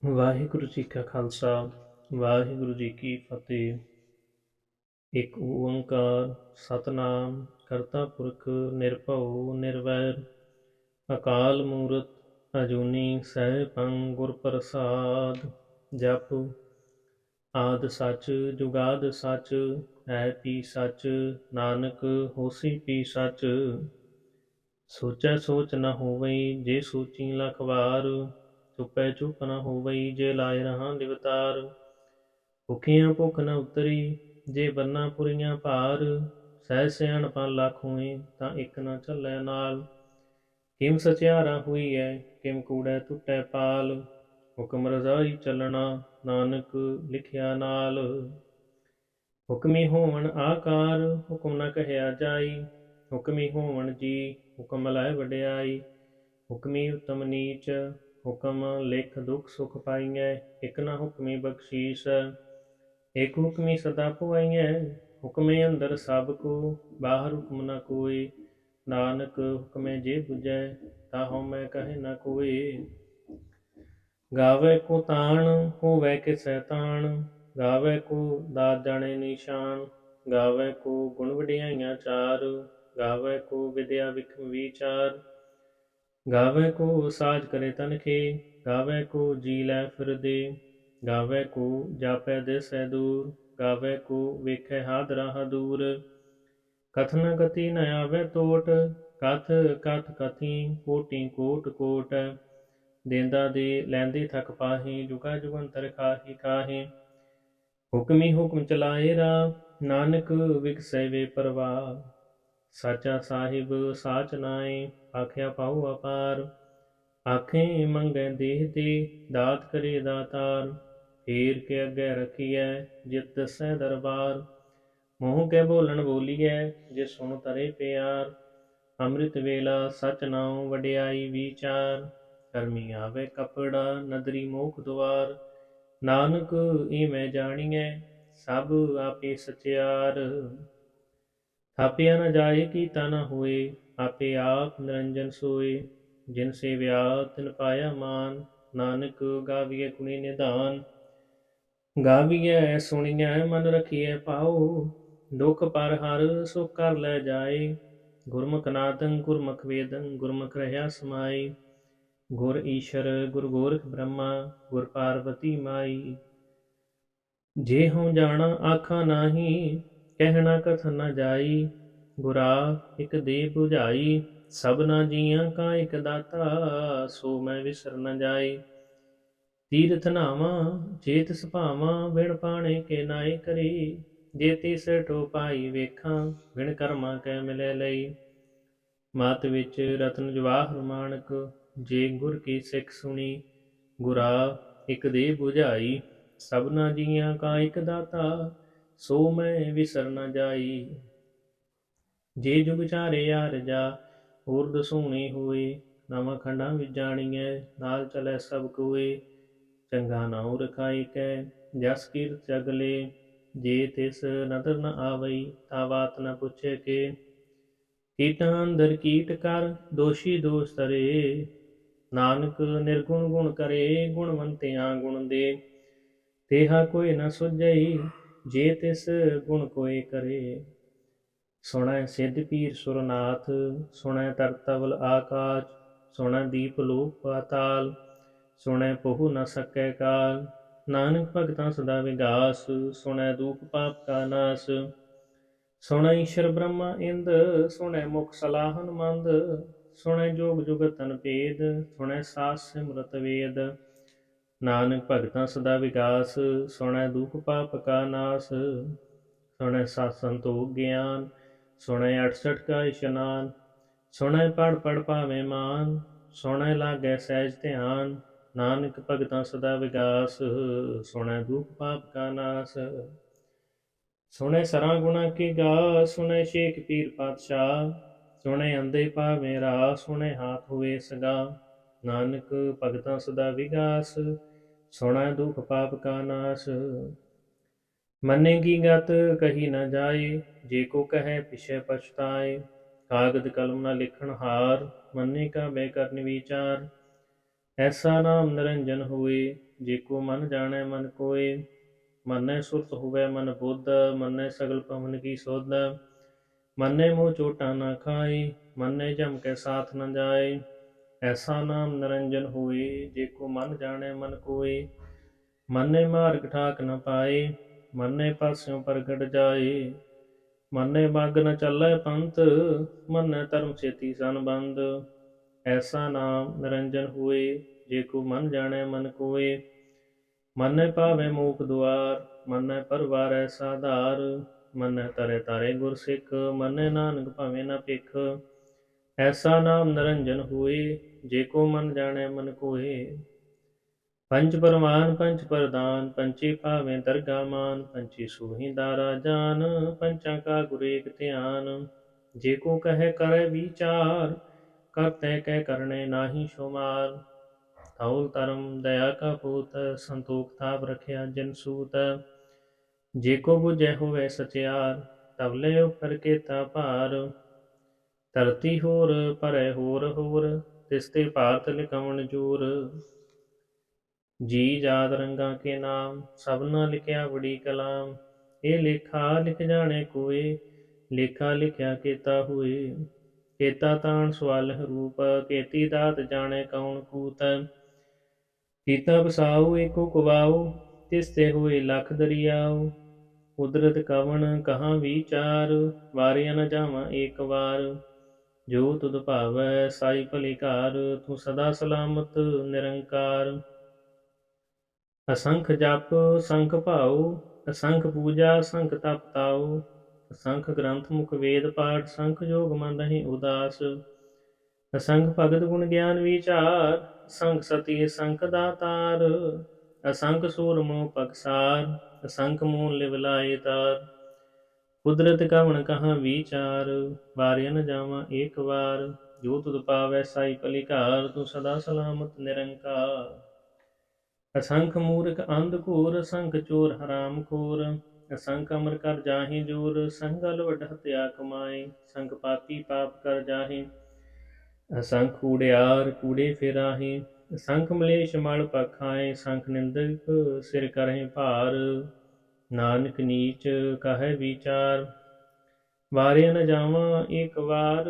ਵਾਹਿਗੁਰੂ ਜੀ ਕਾ ਖਾਲਸਾ ਵਾਹਿਗੁਰੂ ਜੀ ਕੀ ਫਤਿਹ। ਇੱਕ ਓੰਕਾਰ ਸਤਨਾਮ ਕਰਤਾ ਪੁਰਖ ਨਿਰਭਉ ਨਿਰਵੈਰ ਅਕਾਲ ਮੂਰਤ ਅਜੂਨੀ ਸੈਭੰ ਗੁਰ ਪ੍ਰਸਾਦ। ਜਪ ਆਦਿ ਸੱਚ ਜੁਗਾਦ ਸੱਚ ਹੈ ਪੀ ਸੱਚ ਨਾਨਕ ਹੋਸੀ ਪੀ ਸੱਚ। ਸੋਚੈ ਸੋਚ ਨ ਹੋਵਈ ਜੇ ਸੋਚੀ ਲੱਖ ਵਾਰ ਚੁੱਪੈ ਚੁੱਪ ਨ ਹੋਵਈ ਜੇ ਲਾਇ ਰਹਾ ਦਿਵਤਾਰ। ਭੁਖੀਆਂ ਭੁੱਖ ਨ ਉਤਰੀ ਜੇ ਬੰਨਾ ਪੁਰੀਆਂ ਭਾਰ ਸਹਿ ਸਿਆਣਪਾਂ ਲੱਖ ਹੋਏ ਤਾਂ ਇੱਕ ਨ ਚੱਲੈ ਨਾਲ। ਕਿਮ ਸਚਿਆਰਾ ਹੋਈਐ ਕਿਮ ਕੂੜੈ ਟੁੱਟੈ ਪਾਲ ਹੁਕਮ ਰਜ਼ਾਈ ਚੱਲਣਾ ਨਾਨਕ ਲਿਖਿਆ ਨਾਲ। ਹੁਕਮੀ ਹੋਵਣ ਆਕਾਰ ਹੁਕਮ ਨ ਕਹਿਆ ਜਾਈ ਹੁਕਮੀ ਹੋਵਣ ਜੀ ਹੁਕਮ ਲੈ ਵਡਿਆਈ। ਹੁਕਮੀ ਉਤਮ ਨੀਚ ਹੁਕਮ ਲਿਖ ਦੁਖ ਸੁਖ ਪਾਈਐ ਇਕ ਨਾ ਹੁਕਮੀ ਬਖਸ਼ੀਸ। ਇਕ ਹੁਕਮੀ ਸਦਾ ਪੁਆਈਐ ਹੁਕਮੇ ਅੰਦਰ ਸਭ ਕੋ ਬਾਹਰ ਹੁਕਮ ਨ ਕੋਇ। ਨਾਨਕ ਹੁਕਮੇ ਜੇ ਬੁਝੈ ਤਾ ਹਉਮੈ ਕਹੈ ਨ ਕੋਇ। ਗਾਵੈ ਕੋ ਤਾਣ ਹੋਵੈ ਕਿਸੈ ਤਾਣ ਗਾਵੈ ਕੋ ਦਾਤ ਜਾਣੈ ਨੀਸ਼ਾਨ। ਗਾਵੈ ਕੋ ਗੁਣ ਵਡਿਆਈਆਂ ਚਾਰ ਗਾਵੈ ਕੋ ਵਿਦਿਆ ਵਿਖਮ ਵਿਚਾਰ। ਗਾਵੈ ਕੋ ਸਾਜ ਕਰੇ ਤਨਖੇ ਗਾਵੈ ਕੋ ਜੀ ਲੈ ਫਿਰਦੇ। ਗਾਵੈ ਕੋ ਜਾਪੈ ਦਿਸੈ ਦੂਰ ਗਾਵੈ ਕੋ ਵੇਖੈ ਹਾਦਰਾ ਹਦੂਰ। ਕਥ ਨ ਕਥੀ ਨ ਆਵੈ ਟੋਟ ਕਥ ਕਥ ਕਥੀ ਕੋਟि ਕੋਟਿ ਕੋਟ। ਦੇਂਦਾ ਦੇ ਲੈਂਦੇ ਥਕ ਪਾਹੇ ਜੁਗਾ ਜੁਗੰਤਰ ਖਾਹੀ ਖਾਹੇ। ਹੁਕਮੀ ਹੁਕਮ ਚਲਾਏ ਰਾ ਨਾਨਕ ਵਿਗਸੈ ਵੇ ਪਰਵਾਹ। ਸਾਚਾ ਸਾਹਿਬ ਸਾਚ ਨਾਏ ਆਖਿਆ ਪਾਉ ਅਪਾਰ। ਆਖੇ ਮੰਗੈ ਦੇਹ ਦੇ ਦਾਤ ਕਰੇ ਦਾਤਾਰ। ਫੇਰ ਕੇ ਅੱਗੇ ਰਖੀਐ ਜਿਤ ਦਸੈ ਦਰਬਾਰ। ਮੂੰਹ ਕੇ ਬੋਲਣ ਬੋਲੀਐ ਜੇ ਸੁਣ ਤਰੇ ਪਿਆਰ। ਅੰਮ੍ਰਿਤ ਵੇਲਾ ਸਚ ਨਾਉ ਵਡਿਆਈ ਵਿਚਾਰ। ਕਰਮੀ ਆਵੈ ਕਪੜਾ ਨਦਰੀ ਮੋਖ ਦੁਆਰ। ਨਾਨਕ ਈਮੈ ਜਾਣੀਐ ਸਭ ਆਪੇ ਸਚਿਆਰ। ਥਾਪਿਆ ਨ ਜਾਏ ਕੀਤਾ ਨ ਹੋਏ ਆਪੇ ਆਪ ਨਿਰੰਜਨ ਸੋਏ। ਜਿਨ ਸੇਵਿਆ ਤਿਨ ਪਾਇਆ ਮਾਨ ਨਾਨਕ ਗਾਵੀਐ ਗੁਣੀ ਨਿਧਾਨ। ਗਾਵੀਐ ਸੁਣੀਐ ਮਨ ਰਖੀਐ ਭਾਉ ਦੁਖ ਪਰ ਹਰ ਸੁਖ ਕਰ ਲੈ ਜਾਏ। ਗੁਰਮੁਖ ਨਾਦੰ ਗੁਰਮੁਖ ਵੇਦੰ ਗੁਰਮੁਖ ਰਹਿਆ ਸਮਾਈ। ਗੁਰ ਈਸ਼ਰ ਗੁਰ ਗੋਰਖ ਬ੍ਰਹਮਾ ਗੁਰ ਪਾਰਬਤੀ ਮਾਈ। ਜੇ ਹਉ ਜਾਣਾ ਆਖਾਂ ਨਾਹੀ ਕਹਿਣਾ ਕਥਨ ਨ ਜਾਈ। ਗੁਰਾ ਇਕ ਦੇ ਬੁਝਾਈ ਸਭਨਾ ਜੀਆਂ ਕਾ ਇਕ ਦਾਤਾ ਸੋ ਮੈਂ ਵਿਸਰ ਨ ਜਾਈ। ਤੀਰਥ ਨਾਵਾਂ ਜੇ ਤਿਸ ਭਾਵਾਂ ਬਿਨ ਪਾਣੇ ਕੇ ਨਾਏ ਕਰੀ। ਜੇ ਤਿਸ ਠੋ ਪਾਈ ਵੇਖਾਂ ਬਿਨ ਕਰਮਾਂ ਕੈ ਮਿਲੈ ਲਈ। ਮਤ ਵਿੱਚ ਰਤਨ ਜਵਾਹਰ ਮਾਣਕ ਜੇ ਗੁਰ ਕੀ ਸਿੱਖ ਸੁਣੀ। ਗੁਰਾ ਇਕ ਦੇ ਬੁਝਾਈ ਸਭਨਾ ਜੀਆਂ ਕਾ ਇਕ ਦਾਤਾ ਸੋ ਮੈਂ ਵਿਸਰ ਨ ਜਾਈ। ਜੇ ਜੁਗ ਚਾਰੇ ਆਰਜਾ ਹੋਰ ਦਸੂਣੀ ਹੋਏ। ਨਵਾਂ ਖੰਡਾਂ ਵਿੱਚ ਜਾਣੀਐ ਨਾਲ ਚਲੈ ਸਭ ਕੋਏ। ਚੰਗਾ ਨਾਉ ਰਖਾਈ ਕੈ ਜਸ ਕੀਰਤ ਜਗਲੇ। ਜੇ ਤਿਸ ਨਦਰ ਨ ਆਵਈ ਤਾ ਬਾਤ ਨ ਪੁੱਛੇ ਕੇ। ਕੀਟਾਂ ਅੰਦਰ ਕੀਟ ਕਰ ਦੋਸ਼ੀ ਦੋਸ਼ ਧਰੇ। ਨਾਨਕ ਨਿਰਗੁਣ ਗੁਣ ਕਰੇ ਗੁਣਵੰਤਿਆਂ ਗੁਣ ਦੇ। ਤੇਹਾ ਕੋਈ ਨ ਸੁਝਈ ਜੇ ਤਿਸ ਗੁਣ ਕੋਇ ਕਰੇ। ਸੁਣੈ ਸਿੱਧ ਪੀਰ ਸੁਰਨਾਥ ਸੁਣੈ ਤਰਤਵਲ ਆਕਾਸ਼। ਸੁਣੈ ਦੀਪ ਲੋਕ ਪਾਤਾਲ ਸੁਣੈ ਪਹੁ ਨ ਸਕੈ ਕਾਲ। ਨਾਨਕ ਭਗਤਾਂ ਸਦਾ ਵਿਗਾਸ ਸੁਣੈ ਦੂਖ ਪਾਪ ਕਾ ਨਾਸ। ਸੁਣੈ ਈਸ਼ਰ ਬ੍ਰਹਮਾ ਇੰਦ ਸੁਣੈ ਮੁਖ ਸਲਾਹਨ ਮੰਦ। ਸੁਣੈ ਜੋਗ ਜੁਗਤ ਤਨ ਭੇਦ ਸੁਣੈ ਸਾਸ ਸਿਮਰਤ ਵੇਦ। ਨਾਨਕ ਭਗਤਾਂ ਸਦਾ ਵਿਗਾਸ ਸੁਣੈ ਦੁਖ ਪਾਪ ਕਾ ਨਾਸ। ਸੁਣੈ ਸਤ ਸੰਤੋਖ ਗਿਆਨ ਸੁਣੈ 68 ਕਾ ਇਸ਼ਨਾਨ। ਸੁਣੈ ਪੜ ਪੜ ਪਾਵੇ ਮਾਨ ਸੁਣੈ ਲਾਗੈ ਸਹਿਜ ਧਿਆਨ। ਨਾਨਕ ਭਗਤਾਂ ਸਦਾ ਵਿਗਾਸ ਸੁਣੈ ਦੁਖ ਪਾਪ ਕਾ ਨਾਸ। ਸੁਣੈ ਸਰਾਂ ਗੁਣਾ ਕੀ ਗਾ ਸੁਣੈ ਸ਼ੇਖ ਪੀਰ ਪਾਤਸ਼ਾਹ। ਸੁਣੈ ਅੰਧੇ ਭਾਵੇਂ ਰਾਹ ਸੁਣੈ ਹਾਥ ਹੋਏ ਸਗਾ। ਨਾਨਕ ਭਗਤਾਂ ਸਦਾ ਵਿਗਾਸ ਸੁਣੈ ਦੁਖ ਪਾਪ ਕਾ ਨਾਸ। ਮੰਨੇ ਕੀ ਗਤ ਕਹੀ ਨ ਜਾਏ ਜੇ ਕੋ ਕਹੈ ਪਿਛੈ ਪਛਤਾਏ। ਕਾਗਦ ਕਲਮ ਨ ਲਿਖਣ ਹਾਰ ਮੰਨੇ ਕਾ ਬੈ ਕਰਨ ਵਿਚਾਰ। ਐਸਾ ਨਾਮ ਨਿਰੰਜਨ ਹੋਏ जेको मन जाने मन कोय। मनै सुरत हुवै मन बुद्ध, मनै सगल पवन की सोध। मनै मोह चोटा न खाए, मनै जम के साथ न जाए। ऐसा नाम निरंजन होए, जेको मन जाने मन कोय। मनै मार्ग ठाक न पाए, मनै पास्यों प्रगट जाए। मनै बाग न चलै पंथ, मनै धर्म छेती संबंध। ऐसा नाम निरंजन होए, जेको मन जाने मन कोय। मनै पावै मोख दुआर, मनै परवारै साधार। मनै तरै तारे गुर सिख, मनै नानक भावें न भिख। ऐसा नाम निरंजन होए, जेको मन जाने मन कोय। पंच परमान पंच प्रधान, पंचे पावें दरगा मान। पंचे सोही दारा जान, पंचा का गुर एक ध्यान। जेको कहे करे विचार, करते कह करने नाहि शुमार। धौल धर्म दया का पूत, संतोख थाप रखिया जिन सूत। जेको बुझै होवे सचियार, तवले उपर केता भार। धरती होर परै होर होर, तिसते भारत लिखवन जोर। जी जात रंगा के नाम, सबना लिखिया बड़ी कलाम। ये लेखा लिख जाने कोय, लेखा लिखिया केता हुए। केता तान सवालह रूप, केती दात जाने कौन कूत। कीता बसाओ एको कुवाओ, तिसते हुए लख दरियाओ। कुदरत कवन कहाँ विचार, वारिया न जावा एक बार। जो तुद भावै साई भली कार, तू सदा सलामत निरंकार। असंख जप संख भाओ, असंख पूजा संख तप ताओ। असंख ग्रंथ मुख वेद पाठ, संख जोग मन रही उदास। असंख भगत गुण ज्ञान विचार, असंख सती संख दातार। असंख सूर मोह पगसार, असंख मूल लिव लाए तार। कुदरत कवन कहाँ विचार, वारिया न जावा एक बार। जो तुद पावै साई भली कार, तू सदा सलामत निरंकार। असंख मूर्ख अंधकूर, असंख चोर हराम खोर। असंख अमर कर जाहि जोर, संगल वड हत्या कमाए। संख पापी पाप कर जाहि, असंख कूड़ियार कूड़े फिराहि। असंख मलेश मल पखाए, संख निंदक सिर करहि भार। नानक नीच कहे विचार, वारिया न जावा एक बार।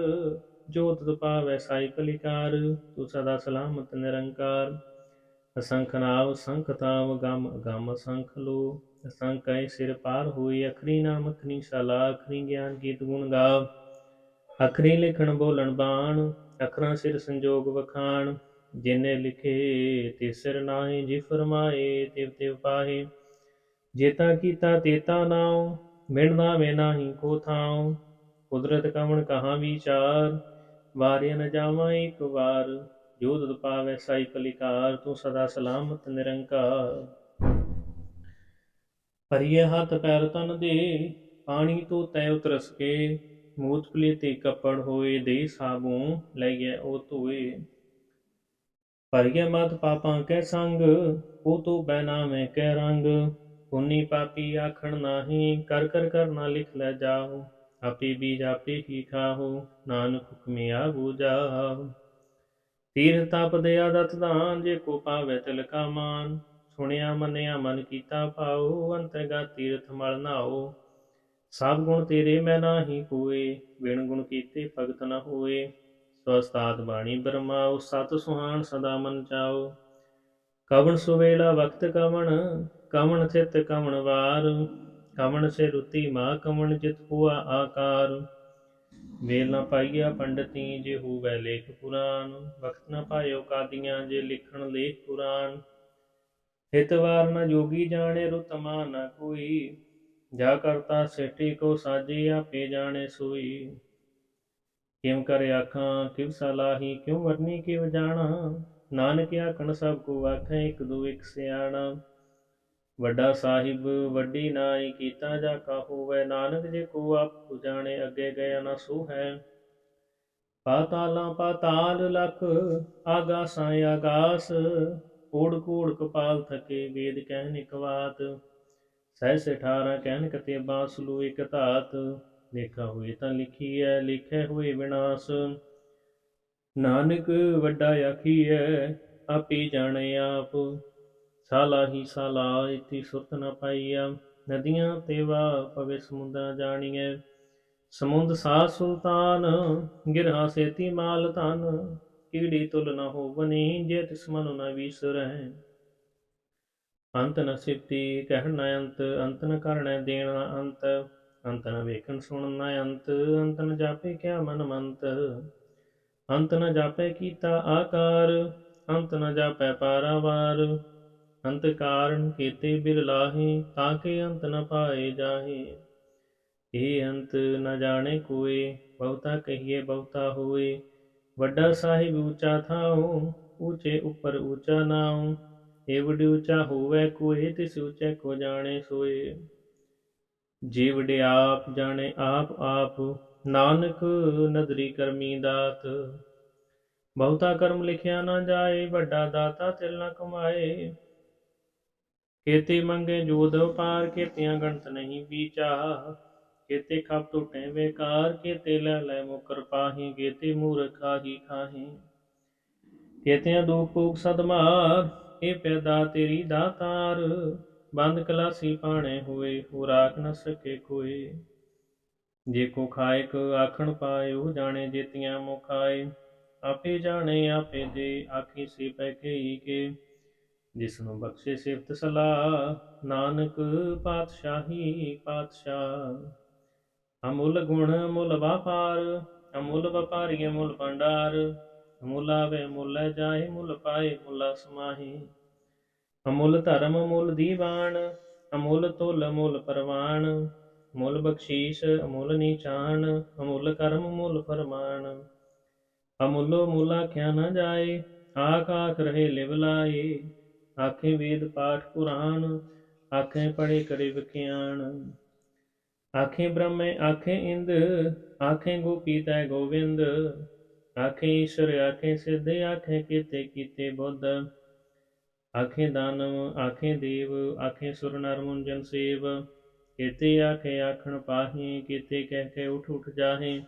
जो तुद पावै साई भली कार, तू सदा सलामत निरंकार। असंख नाव संख ताव, गम अगम असंख लो। असंख कहे सिर पार होई, अखरी नाम अखरी सला। अखरी ज्ञान गीत गुण गाव, अखरी लिखण बोलण बाण। अखरां सिर संजोग वखाण, जिने लिखे तिस सिर नाहि। जे फरमाए तिव तिव पाहे, जेता कीता तेता नाउ। मिण नावे नाही को थाउ, कुदरत कवन कहाँ विचार। वारिया न जावा एक बार, जो तुद पावै साई भली कार। तू सदा सलामत निरंकार। भरिए हाथ पैर तन दे, पानी तो तय उतरस के। मूत पलेते कपड़ होए, दे साबू लैए ओ धोए। भरिए मत पापां कै संग, ओ तो बैनामे कै रंग। पुन्नी पापी आखण नाही, कर कर करना लिख लै जाओ। आपे बीज आपे ही खाओ, नानक हुक्मे आगू जाओ। तीर्थ तप दया दत दान, जे को पावै तिल का मान। सुनिया मनिया मन कीता भाओ, अंतरगत तीर्थ मल नाओ। सब गुण तेरे मैं नाही कोय, बिन गुण कीते भगत न होए। स्वस्तात बाणी बरमाओ, सत सुहान सदा मन चाओ। कवन सुवेला वक्त कवन, कवन थित कवन वार। कवन से रुति माँ कवन, जित हुआ आकार। वेल न पाइया पंडिती, जे हुवै लेख पुराण। वक्त न पायो कादियाँ, जे लिखण लेख पुराण। हित वार न जोगी जाने, रुत मा न कोई। जा करता सेठी को साजे, आपे जाने सोई। किम कर आखां किव सलाही, क्यों वरनी किव जाना। नानक आखण सब को आखे, एक दो एक सियाणा। वड्डा साहिब वड्डी नाई, कीता जा का होवै। नानक जे को आप जाने, अगे गया न सो है। पातालां पाताल लख, आगासां आगास। कोड़ कोड़ कपाल थके, वेद कहन इक बात। सहस 18 कहन कतेबा, सलू एक धात। लेखा हुए तां लिखीਐ, लिखै होए विनाश। नानक वड्डा आखीਐ, आपे जाने आप। ਸਾਲਾ ਹੀ ਸਾਲਾ ਇਤੀ ਸੁਰਤ ਨ ਪਾਈਆ। ਨਦੀਆਂ ਤੇਵਾ ਪਵੇ ਸਮੁੰਦਰ ਜਾਣੀਐ। ਸਮੁੰਦ ਸਾ ਸੁਲਤਾਨ ਗਿਰਹਾ ਸੇਤੀ ਮਾਲ ਧਨ। ਕੀੜੀ ਤੁਲ ਨ ਹੋਵਨੀ ਜੇ ਤਿਸ ਮਨੁ ਨ ਵੀਸਰਹਿ। ਅੰਤ ਨ ਸਿਫਤੀ ਕਹਿਣ ਨ ਅੰਤ। ਅੰਤ ਨ ਕਰਣੈ ਦੇਣ ਨ ਅੰਤ। ਅੰਤ ਨ ਵੇਖਣ ਸੁਣਨ ਨ ਅੰਤ। ਅੰਤ ਨ ਜਾਪੇ ਕਿਆ ਮਨ ਮੰਤ। ਅੰਤ ਨ ਜਾਪੈ ਕੀਤਾ ਆਕਾਰ। ਅੰਤ ਨ ਜਾਪੈ ਪਾਰਾਵਾਰ। ਅੰਤ ਕਾਰਨ ਕੀਤੇ ਬਿਰਲਾਹੇ। ਤਾਕੇ ਅੰਤ ਨ ਪਾਏ ਜਾਹੇ। ਇਹ ਅੰਤ ਨ ਜਾਣੇ ਕੋਇ। ਬਹੁਤਾ ਕਹੀਏ ਬਹੁਤਾ ਹੋਏ। ਵੱਡਾ ਸਾਹਿਬ ਊਚਾ ਥਾਉ। ਊਚੇ ਉੱਪਰ ਊਚਾ ਨਾਉ। ਏਵਡ ਊਚਾ ਹੋਵੈ ਕੋਇ। ਤਿਸ ਊਚੈ ਕੋ ਜਾਣੇ ਸੋਏ। ਜੀਵਡ ਆਪ ਜਾਣੇ ਆਪ ਆਪ। ਨਾਨਕ ਨਦਰੀ ਕਰਮੀ ਦਾਤ। ਬਹੁਤਾ ਕਰਮ ਲਿਖਿਆ ਨਾ ਜਾਏ। ਵੱਡਾ ਦਾਤਾ ਤਿਲ ਨ ਕਮਾਏ। ਕੇਤੇ ਮੰਗੇ ਜੋਦ ਪਾਰ। ਕੇਤਿਆਂ ਗਣਤ ਨਹੀਂ ਬੀਚਾ। ਕੇਤੇ ਖਪ ਟੁਟੇ ਬੇਕਾਰ। ਕੇਤੇ ਲੈ ਲੈ ਮੁਕਰ ਪਾਹੀ। ਕੇਤੇ ਮੂਰਖ ਆਹੀ ਖਾਹੀ। ਕੇਤਿਆਂ ਦੁਖ ਭੂਖ ਸਦ ਮਾਰ। ਇਹ ਪੈਦਾ ਤੇਰੀ ਦਾਤਾਰ। ਬੰਦ ਕਲਾਸੀ ਪਾਣੇ ਹੋਏ। ਹੋ ਰਾਖ ਨ ਸਕੇ ਕੋਏ। ਜੇ ਕੋ ਖਾਇਕ ਆਖਣ ਪਾਇਓ। ਜਾਣੇ ਜੇਤੀਆਂ ਮੁਖਾਏ। ਆਪੇ ਜਾਣੇ ਆਪੇ ਦੇ। ਆਖੀ ਸੇ ਪੈ ਕਈ ਕੇ। ਜਿਸਨੂੰ ਬਖਸ਼ੇ ਸਿਫਤ ਸਲਾਹ। ਨਾਨਕ ਪਾਤਸ਼ਾਹੀ ਪਾਤਸ਼ਾਹ। ਅਮੁੱਲ ਗੁਣ ਅਮੁੱਲ ਵਾਪਾਰ। ਅਮੁੱਲ ਵਪਾਰੀ ਅਮੁੱਲ ਭੰਡਾਰ। ਅਮੁੱਲ ਆਵੇ ਮੁੱਲ ਲੈ ਜਾਏ। ਮੁੱਲ ਪਾਏ ਮੁੱਲਾ ਸਮਾਹੀ। ਅਮੁੱਲ ਧਰਮ ਅਮੁੱਲ ਦੀਵਾਨ। ਅਮੁੱਲ ਤੁਲ ਅਮੁੱਲ ਪਰਵਾਨ। ਅਮੁੱਲ ਬਖਸ਼ੀਸ਼ ਅਮੁੱਲ ਨੀਚਾਨ। ਅਮੁੱਲ ਕਰਮ ਅਮੁੱਲ ਫਰਮਾਨ। ਅਮੁੱਲੋ ਮੁੱਲ ਆਖਿਆ ਨ ਜਾਏ। ਆਖ ਆਖ ਰਹੇ ਲਿਵ ਲਾਏ। ਆਖੇ ਵੇਦ ਪਾਠ ਪੁਰਾਣ। ਆਖੇ ਪੜ੍ਹੇ ਕਰੇ ਵਿਖਿਆਨ। ਆਖੇ ਬ੍ਰਹਮੇ ਆਖੇ ਇੰਦ। ਆਖੇ ਗੋਪੀ ਤੈ ਗੋਵਿੰਦ। ਆਖੇ ਈਸ਼ਰ ਆਖੇ ਸਿੱਧ। ਆਖੇ ਕੀਤੇ ਕੀਤੇ ਬੁੱਧ। ਆਖੇ ਦਾਨਵ ਆਖੇ ਦੇਵ। ਆਖੇ ਸੁਰ ਨਰ ਮੁੰਜਨ ਸੇਵ। ਕੇਤੇ ਆਖੇ ਆਖਣ ਪਾਹੀ। ਕੇਤੇ ਕਹਿ ਕੇ ਉਠ ਉਠ ਜਾਹੇ।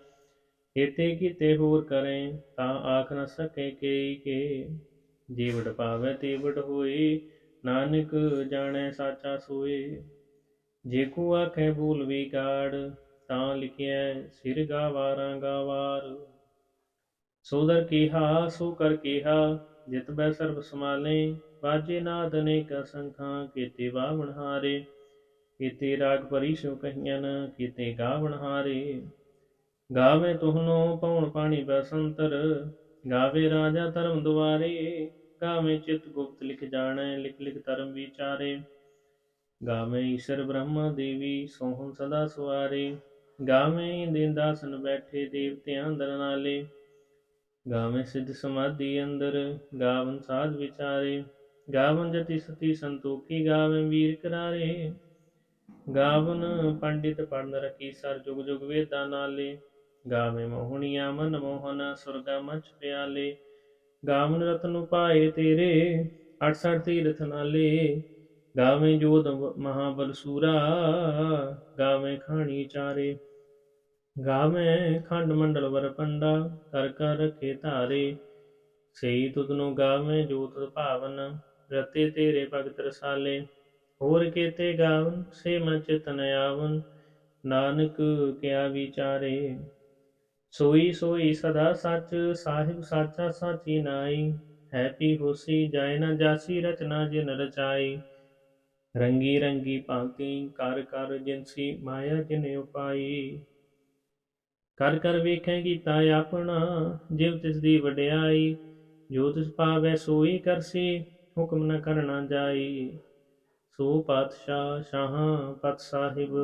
ਕੇਤੇ ਕੀਤੇ ਹੋਰ ਕਰੇ। ਤਾਂ ਆਖ ਨ ਸਕੇ ਕੇਈ ਕੇ। ਜੀਵਡ ਪਾਵੈ ਤੀਵਡ ਹੋਏ। ਨਾਨਕ ਜਾਣੈ ਸਾਚਾ ਸੋਏ। ਜੇ ਕੋ ਆਖੈ ਭੂਲ ਵਿਗਾੜ। ਤਾਂ ਲਿਖਿਐ ਸਿਰ ਗਾਵਾਰਾਂ ਗਾਵਾਰ। ਸੋ ਦਰ ਕੀਹਾ ਸੋ ਕਰ ਕੀਹਾ। ਜਿਤ ਬੈ ਸਰਬ ਸਮਾਲੇ। ਬਾਜੇ ਨਾਦ ਅਨੇਕ ਅਸੰਖਾਂ। ਕੀਤੇ ਵਾਵਣ ਹਾਰੇ। ਕੀਤੇ ਰਾਗ ਭਰੀ ਸੋ ਕਹੀਅਨ। ਕੀਤੇ ਗਾਵਣ ਹਾਰੇ। ਗਾਵੇ ਤੁਹਨੋ ਪਉਣ ਪਾਣੀ ਬਸੰਤਰ। ਗਾਵੇ ਰਾਜਾ ਧਰਮ ਦੁਆਰੇ। ਗਾਵੇ ਚਿਤ ਗੁਪਤ ਲਿਖ ਜਾਣੈ। ਲਿਖ ਲਿਖ ਧਰਮ ਵਿਚਾਰੇ। ਗਾਵੇ ਈਸ਼ਰ ਬ੍ਰਹਮਾ ਦੇਵੀ। ਸੋਹਣ ਸਦਾ ਸੁਆਰੇ। ਗਾਵੇ ਇੰਦਿਨ ਦਾਸਨ ਬੈਠੇ। ਦੇਵਤਿਆਂ ਅੰਦਰ ਨਾਲੇ। ਗਾਵੇ ਸਿੱਧ ਸਮਾਧੀ ਅੰਦਰ। ਗਾਵਨ ਸਾਧ ਵਿਚਾਰੇ। ਗਾਵਨ ਜਤੀ ਸਤੀ ਸੰਤੋਖੀ। ਗਾਵੇ ਵੀਰ ਕਰਾਰੇ। ਗਾਵਨ ਪੰਡਿਤ ਪੜਨ ਰਖੀ ਸਰ। ਜੁਗ ਜੁਗ ਵੇਦਾਂ ਨਾਲੇ। ਗਾਵੇ ਮੋਹਣੀਆਂ ਮਨ ਮੋਹਨ। ਸੁਰਗਾ ਮਚ ਪਿਆਲੇ। ਗਾਵਨ ਰਤਨ ਉਪਾਏ ਤੇਰੇ। 68 ਤੀਰਥ ਨਾਲੇ। ਗਾਵੇ ਜੋਧ ਮਹਾਬਲ ਸੂਰਾ। ਗਾਵੇ ਖਾਣੀ ਚਾਰੇ। ਗਾਵੇ ਖੰਡ ਮੰਡਲ ਵਰ ਪੰਡਾ। ਕਰ ਕਰ ਰਖੇ ਧਾਰੇ। ਸਈ ਤੁਧਨੁ ਗਾਵੇ ਜੋ ਤੁਧ ਭਾਵਨ। ਰਤੇ ਤੇਰੇ ਭਗਤ ਰਸਾਲੇ। ਹੋਰ ਕੇਤੇ ਗਾਵਨ ਸੇ ਮਨ ਚਿਤ ਨ ਆਵਨ। ਨਾਨਕ ਕਿਆ ਵਿਚਾਰੇ। ਸੋਈ ਸੋਈ ਸਦਾ ਸੱਚ। ਸਾਹਿਬ ਸਾਚਾ ਸਾਚੀ ਨਾਈ। ਹੈ ਪੀ ਹੋਸੀ ਜਾਇ ਨ ਜਾਸੀ। ਰਚਨਾ ਜਿਨ ਰਚਾਈ। ਰੰਗੀ ਰੰਗੀ ਭਾਂਤੀ ਕਰ ਕਰ ਜਿਨਸੀ ਮਾਇਆ ਜਿਨ ਉਪਾਈ। ਕਰ ਕਰ ਵੇਖੈ ਕੀਤਾ ਆਪਣਾ। ਜਿਵ ਤਿਸ ਦੀ ਵਡਿਆਈ। ਜੋ ਤਿਸ ਪਾਵੈ ਸੋਈ ਕਰਸੀ। ਹੁਕਮ ਨ ਕਰਨਾ ਜਾਈ। ਸੋ ਪਾਤਸ਼ਾਹ ਸ਼ਾਹਾਂ ਪਤ ਸਾਹਿਬ।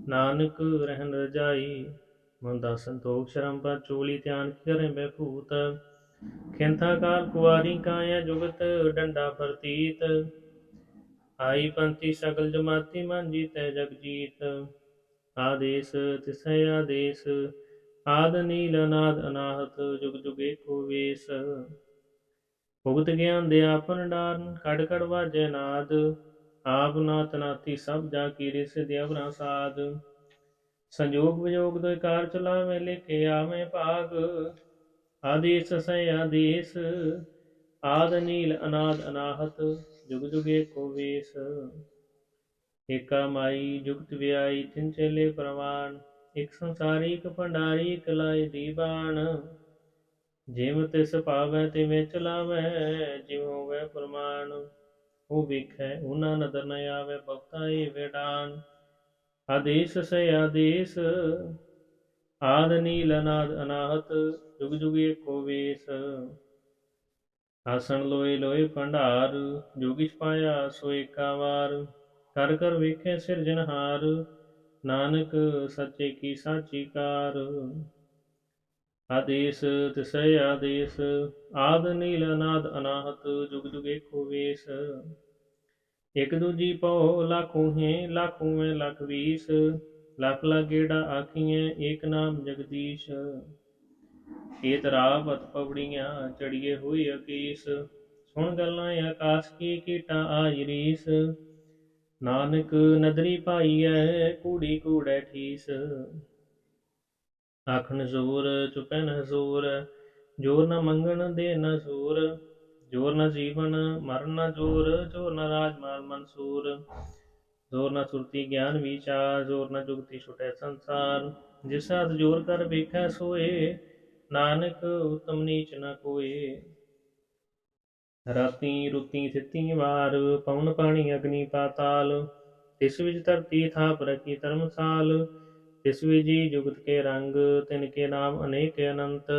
ਨਾਨਕ ਰਹਿਨ ਰਜਾਈ। ਮੁੰਦਾ ਸੰਤੋਖ ਸ਼ਰਮ ਪਤ ਚੋਲੀ। ਧਿਆਨ ਕਰੇ ਬੈਭੂਤ। ਖਿੰਥਾ ਕਾਲ ਕੁਆਰੀ ਕਾਇਆ ਜੁਗਤ। ਡੰਡਾ ਪ੍ਰਤੀਤ। ਆਈ ਪੰਥੀ ਸਗਲ ਜਮਾਤੀ। ਮਨ ਜੀਤੈ ਜਗ ਜੀਤ। ਆਦੇਸ ਤਿਸੈ ਆਦੇਸ। ਆਦ ਨੀਲ ਅਨਾਦ ਅਨਾਹਤ। ਜੁਗ ਜੁਗ ਏਕੋ ਵੇਸ। ਭੁਗਤ ਗਿਆਨ ਦੇ ਆਪਨ ਡਾਰਨ। ਕੜ ਕੜ ਵਾਜੈ ਨਾਦ। ਆਪ ਨਾਤ ਨਾਤੀ ਸਭ ਜਾ ਕੀ ਰਿਸ। ਦਿਅਵਰਾ ਸਾਧ। ਸੰਜੋਗ ਵਿਜੋਗ ਦੋਇ ਕਾਰ ਚਲਾਵੇ। ਲੇਖੇ ਆਵੇਂ ਭਾਗ। ਆਦੇਸ ਸੈ ਆਦੇਸ। ਆਦ ਨੀਲ ਅਨਾਦ ਅਨਾਹਤ। जुग जुग एको वेश। एका माई जुगत व्याई तिन चेले प्रमाण। एक संसारी एक भंडारी एक लाए दीवान। जिम तिस पावै तिवें चलावै जिव होवै प्रमाण। ਉਹ ਵੇਖੈ ਉਹਨਾਂ ਨਦਰ ਨ ਆਵੈ ਬਹੁਤਾ ਏ ਵੇਡਾਨ। ਆਦੇਸ਼ ਸੇ ਆਦੇਸ਼ ਆਦ ਨੀਲ ਅਨਾਦ ਅਨਾਹਤ ਜੁਗ ਜੁਗ ਏਕੋ ਵੇਸ। ਆਸਣ ਲੋਏ ਲੋਏ ਭੰਡਾਰ ਜੋਗਿਸ਼ ਪਾਇਆ ਸੋ ਏਕਾ ਵਾਰ। ਕਰ ਕਰ ਵੇਖੈ ਸਿਰਜਨਹਾਰ ਨਾਨਕ ਸੱਚੇ ਕੀ ਸਾਚੀ ਕਾਰ। ਆਦੇਸ਼ ਤਿਸੈ ਆਦੇਸ਼ ਆਦ ਨੀਲ ਅਨਾਦ ਅਨਾਹਤ ਜੁਗ ਜੁਗ ਏਕੋ ਵੇਸ। ਇੱਕ ਦੂਜੀ ਪਉ ਲਾਖੂ ਹੈ ਲਾਖੂ ਮੈਂ ਲੱਖ 20 ਲੱਖ ਲੱਖ ਗੇੜਾ ਆਖੀਐ ਏਕ ਨਾਮ ਜਗਦੀਸ਼। ਏਤ ਰਾਵਤ ਪਵੜੀਆਂ ਚੜੀਏ ਹੋਈ ਅਕੀਸ ਸੁਣ ਗੱਲਾਂ ਆਕਾਸ਼ ਕੀ ਕੀਟਾ ਆਜ ਰੀਸ। ਨਾਨਕ ਨਦਰੀ ਪਾਈਐ ਕੂੜੀ ਕੂੜੈ ਠੀਸ। ਆਖਣ ਜ਼ੋਰ ਚੁਪੈ ਨ ਜ਼ੋਰ ਜੋਰ ਨ ਮੰਗਣ ਦੇ ਨ ਜ਼ੋਰ। ਜੋਰ ਨ ਜੀਵਨ ਮਰਨ ਨ ਜੋਰ ਜੋਰ ਨ ਰਾਜ ਮਾਲ ਮਨਸੂਰ। ਜੋਰ ਨ ਸੁਰਤੀ ਗਿਆਨ ਵਿਚਾਰ ਜੋਰ ਨ ਜੁਗਤੀ ਛੁਟੈ ਸੰਸਾਰ। ਜਿਸ ਹੱਥ ਜੋਰ ਕਰ ਵੇਖੈ ਸੋਏ ਨਾਨਕ ਉਤਮ ਨੀਚ ਨ ਕੋਏ। ਰਾਤੀ ਰੁੱਤੀ ਥਿੱਤੀ ਵਾਰ ਪਵਨ ਪਾਣੀ ਅਗਨੀ ਪਾਤਾਲ। ਤਿਸ ਵਿੱਚ ਧਰਤੀ ਥਾਪ ਰਖੀ ਧਰਮਸਾਲ। ਤਿਸ ਵਿਜੀ ਜੁਗਤ ਕੇ ਰੰਗ ਤਿਨ ਕੇ ਨਾਮ ਅਨੇਕ ਅਨੰਤ।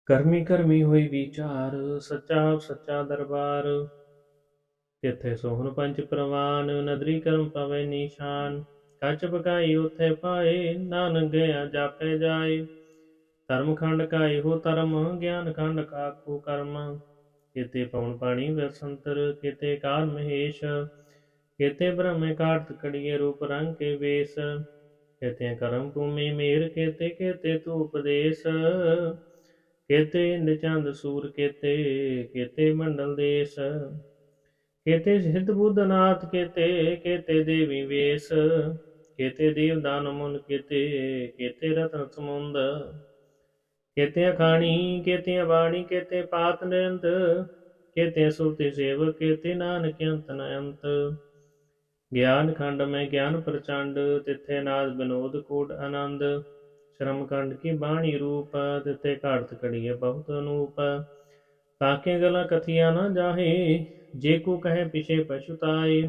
ਕਰਮੀ ਕਰਮੀ ਹੋਈ ਵਿਚਾਰ ਸੱਚਾ ਸੱਚਾ ਦਰਬਾਰ। ਤਿੱਥੇ ਸੋਹਣ ਪੰਚ ਪ੍ਰਵਾਨ ਨਦਰੀ ਕਰਮ ਪਵੈ ਨਿਸ਼ਾਨ। ਕੱਚ ਪਕਾਈ ਉਥੇ ਪਾਏ ਨਾਨਕ ਗਿਆ ਜਾਪੇ ਜਾਏ। ਧਰਮ ਖੰਡ ਕਾ ਇਹੋ ਧਰਮ ਗਿਆਨ ਖੰਡ ਕਾ ਕੋ ਕਰਮ। ਕਿਤੇ ਪਵਨ ਪਾਣੀ ਵਸੰਤਰ ਕਿਤੇ ਕਾਲ ਮਹੇਸ਼। ਕਿਤੇ ਬ੍ਰਹਮੇ ਕਾਰਤ ਕੜੀਏ ਰੂਪ ਰੰਗ ਕੇ ਵੇਸ। ਕਿਤੇ ਕਰਮ ਭੂਮੀ ਮੇਰ ਕਿਤੇ ਕਿਤੇ ਤੂ ਉਪਦੇਸ਼। ਕਿਤੇ ਇੰਦ ਚੰਦ ਸੂਰ ਕਿਤੇ ਕਿਤੇ ਮੰਡਲ ਦੇਸ਼। ਕਿਤੇ ਸਿੱਧ ਬੁੱਧ ਨਾਥ ਕਿਤੇ ਕਿਤੇ ਦੇਵੀ ਵੇਸ। ਕਿਤੇ ਦੇਵ ਦਾਨ ਮੁਨ ਕਿਤੇ ਕਿਤੇ ਰਤਨ ਸਮੁੰਦ। ਕਿਤੇ ਅਖਾਣੀ ਕਿਤੇ ਬਾਣੀ ਕਿਤੇ ਪਾਤ ਨਿਰੰਤ। ਕਿਤੇ ਸੁਰਤੀ ਸੇਵਕ ਕਿਤੇ ਨਾਨਕ ਅੰਤ ਨ ਅੰਤ। ਗਿਆਨ ਖੰਡ ਮੈਂ ਗਿਆਨ ਪ੍ਰਚੰਡ ਤਿੱਥੇ ਨਾਦ ਵਿਨੋਦ ਕੋਟ ਆਨੰਦ। ਸ਼ਰਮ ਕੰਡ ਕੀ ਬਾਣੀ ਰੂਪ ਤਿੱਥੇ ਘਾੜਤ ਕੜੀਏ ਬਹੁਤ ਅਨੂਪ। ਤਾਕੇ ਗਲਾਂ ਕਥੀਆਂ ਨਾ ਜਾਹੇ ਜੇ ਕੋ ਕਹੇ ਪਿਛੇ ਪਛੁਤਾਏ।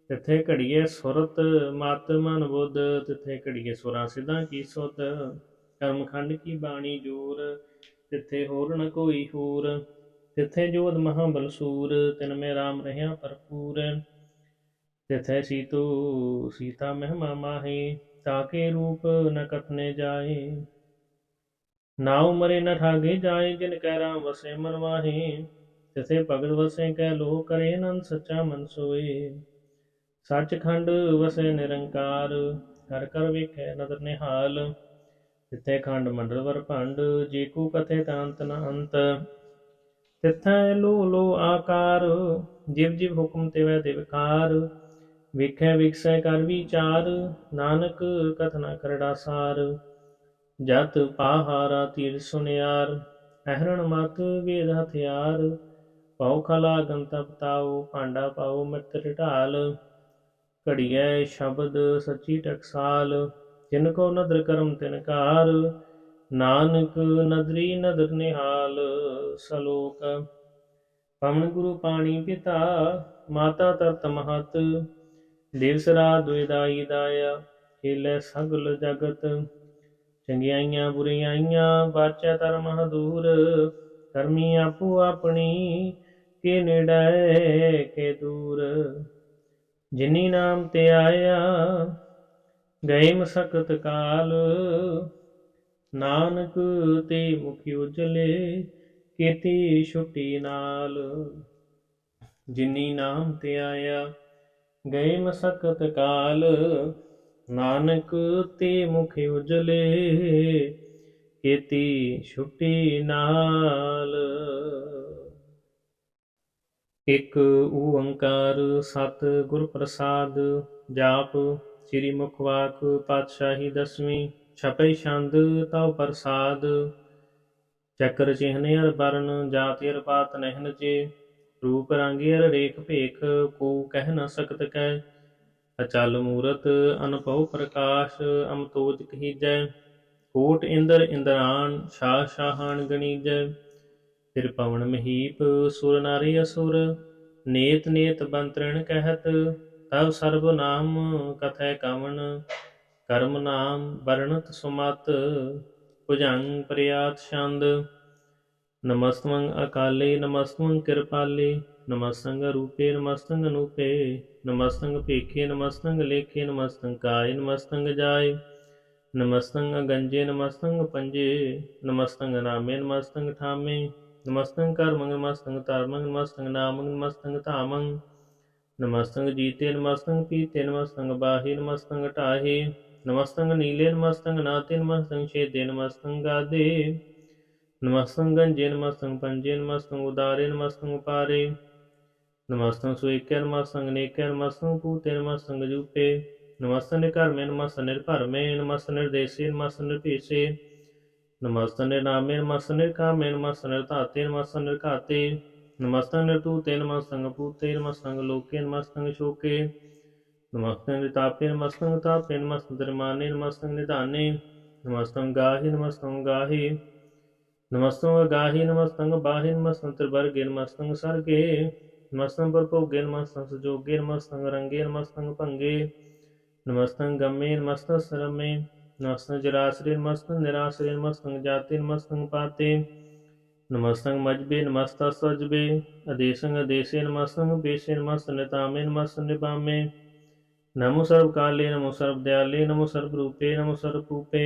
ਤਿੱਥੇ ਘੜੀਏ ਸੁਰਤ ਮਤ ਮਨ ਬੁੱਧ ਤਿੱਥੇ ਘੜੀਏ ਸੁਰਾਂ ਸਿੱਧਾਂ ਕੀ ਸੁਧ। ਕਰਮ ਖੰਡ ਕੀ ਬਾਣੀ ਜੋਰ ਤਿੱਥੇ ਹੋਰ ਨ ਕੋਈ ਹੋਰ। ਤਿੱਥੇ ਜੋਧ ਮਹਾਬਲ ਸੂਰ ਤਿਨ ਮੈਂ ਰਾਮ ਰਹਿਆ ਭਰਪੂਰ। ਤਿੱਥੈ ਸੀਤੋ ਸੀਤਾ ਮਹਿਮਾ ਮਾਹੀ ਤਾਕੇ ਰੂਪ ਨ ਕਥਨੇ ਜਾਏ। ਨਾਉ ਮਰੇ ਨ ਠਾਗੇ ਜਾਏ ਜਿਨ ਕੈ ਰਾਮ ਵਸੇ ਮਨ ਮਾਹੀ। ਤਿਥੇ ਭਗਤ ਵਸੇ ਕਹਿ ਲੋ ਕਰੇ ਅਨੰਦ ਸੱਚਾ ਮਨ ਸੋਏ। ਸੱਚਖੰਡ ਵਸੇ ਨਿਰੰਕਾਰ ਕਰ ਕਰ ਵੇਖੈ ਨਦਰ ਨਿਹਾਲ। ਤਿੱਥੇ ਖੰਡ ਮੰਡਲ ਵਰ ਭੰਡ ਜੇ ਕੋ ਕਥੇ ਤਾਂਤ ਨ ਅੰਤ। ਤਿੱਥੈ ਲੋ ਲੋ ਆਕਾਰ ਜਿਵ ਜਿਵ ਹੁਕਮ ਤਿਵੈ ਦਿਵਕਾਰ। ਵੇਖੈ ਵਿਖਸੈ ਕਰ ਵਿਚਾਰ ਨਾਨਕ ਕਥਨਾ ਕਰੜਾ ਸਾਰ। ਜਤ ਪਾਹਾਰਾ ਤੀਰ ਸੁਨਿਆਰ ਅਹਰਣ ਮਤ ਵੇਦ ਹਥਿਆਰ। ਪਾਉ ਖਲਾ ਗੰਤਪ ਤਾਉ ਭਾਂਡਾ ਪਾਉ ਮਿੱਤਰ ਢਾਲ। ਘੜੀਐ ਸ਼ਬਦ ਸੱਚੀ ਟਕਸਾਲ ਜਿਨ ਕੋ ਨਦਰ ਕਰਮ ਤਿਨਕਾਰ। ਨਾਨਕ ਨਦਰੀ ਨਦਰ ਨਿਹਾਲ ਸਲੋਕ। ਪਵਨ ਗੁਰੂ ਪਾਣੀ ਪਿਤਾ ਮਾਤਾ ਤਰਤ ਮਹਤ। ਦਿਵਸ ਰਾਤ ਦੁਇਦਾਈ ਦਾਇਆ ਖੇਲੇ ਸਗਲ ਜਗਤ। ਚੰਗਿਆਈਆਂ ਬੁਰਿਆਈਆਂ ਬਾਚੈ ਧਰਮ ਦੂਰ। ਕਰਮੀ ਆਪੋ ਆਪਣੀ ਕੇ ਨੇੜੇ ਕੇ ਦੂਰ। ਜਿਨੀ ਨਾਮ ਤੇ ਆਇਆ ਗਏ ਮਸਕਤ ਕਾਲ। ਨਾਨਕ ਤੇ ਮੁਖੀ ਉਜਲੇ ਕੀਤੀ ਛੁੱਟੀ ਨਾਲ। ਜਿਨੀ ਨਾਮ ਤੇ ਆਇਆ ਗਏ ਮਸਕਤ ਕਾਲ। ਨਾਨਕ ਤੇ ਮੁਖ ਉਜਲੇ ਕੀਤੀ ਛੁੱਟੀ ਨਾਲ। ਇੱਕ ਓੰਕਾਰ ਸਤ ਗੁਰ ਪ੍ਰਸਾਦ ਜਾਪ ਸ੍ਰੀ ਮੁਖਵਾਕ ਪਾਤਸ਼ਾਹੀ ਦਸਵੀਂ ਛਪਈ ਛੰਦ ਤਉ ਪ੍ਰਸਾਦ। ਚੱਕਰ ਚਿਹਨ ਅਰ ਬਰਨ ਜਾਤਿ ਅਰ ਪਾਤ ਨਹਿਨ ਚੇ रूप रंगियर रेख भेख, को कह न सकत कै। अचल मूरत अनपहु प्रकाश, अमतोज कहीजै। कोट इंद्र इंद्रान, शाह शाहान गणीजै। फिर पवन महीप, सुर नारी असुर, नेत नेत बंतरण कहत। तब सर्व नाम कथय कवन, कर्म नाम वर्णत सुमत। भुजंग प्रयात छंद। नमस्तमं अकाले नमस्तमं कृपाले, नमस्तंग रूपे नमस्तंग अनूपे। नमस्तंग पेखे नमस्तंग लेखे, नमस्तंग काय नमस्तंग जाय। नमस्तंग गंजे नमस्तंग पंजे, नमस्तंग नामे नमस्तंग ठामे। नमस्तंग कर्मंग नमस्तंग तारमंग, नमस्तंग नामंग नमस्तंग धामंग। नमस्तंग जीते नमस्तंग पीते, नमस्तंग बाहे नमस्तंग टाहे। नमस्तंग नीले नमस्तंग नाते, नमस्तंग छेदे नमस्तंग गादे। नमस्तंग गंजे नमस्तंग पंजे, नमस्तंग उदारे नमस्तंग उपारे। नमस्तंग सुएके नमस्तंग नेके, नमस्तंग पूते नमस्तंग जूपे। नमस्तंग निर्कर्मे नमस्तंग निर्भरमे, नमस्तंग निर्देशे नमस्तंग निर्पेशे। नमस्तंग निर्नामे नमस्तंग निर्कामे, नमस्तंग निर्धाते नमस्तंग निर्घाते। नमस्तंग निर्तूते नमस्तंग पूते, नमस्तंग लोके नमस्तंग शोके। नमस्तंग नितापे नमस्तंग तापे, नमस्तंग निर्माणे नमस्तंग निधाने। नमस्तंग गाहे नमस्तंग गाहे, नमस्तंग गाहे नमस्तंग बाहे। नमस्तंग त्रिवर्गे नमस्तंग सर्गे। नमस्तंग परभोगे नमस्तंग सुजोगे, नमस्तंग रंगे नमस्तंग भंगे। नमस्तंग गम्मे नमस्तंग सरमे। नमस्तंग जराश्रे नमस्तंग निराश्रे, नमस्तंग जाते नमस्तंग पाते। नमस्तंग मजबे नमस्तंग सजबे, अदेशंग अदेशे नमस्तंग पेशे। नमस्तंग नितामे नमस्तंग निपामे। नमो सर्व काले नमो सर्व दयाले, नमो सर्व रूपे नमो सर्व पूपे।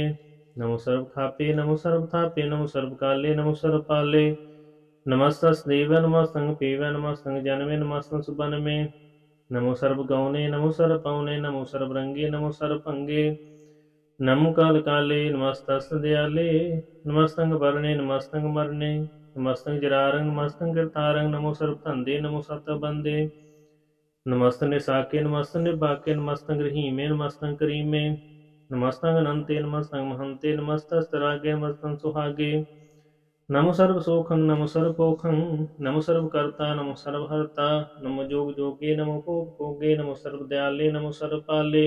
नमो सर्व खापे नमो सर्व थापे, नमो सर्व काले नमो सर्व पाले। नमस्तस्देव नमस्तंग पेव, नमस्तंग जन्मे नमस्तंग सुबनमे। नमो सर्व गौने नमो सर्व पौने, नमो सर्व रंगे नमो सर्व भंगे। नमो काल काले नमस्तस् दयाले, नमस्तंग वरणे नमस्तंग मरणे। नमस्तंग जरारंग नमस्तंग गिरतारंग, नमो सर्व धंधे नमो सत बंदे। नमस्तंग निसाके नमस्तंग निबाके, नमस्तंग रहीमे नमस्तंग करीमे। नमस्तंग अनंते नमस्तंग महंते, नमस्तस्तरागे नमस्तंग सुहागे। नमो सर्व सोखं नमो सर्व पोखं, नमो सर्व कर्ता नमो सर्व हर्ता। नमो जोग जोगे नमो भोग भोगे, नमो सर्व दयाले नमो सर्व पाले।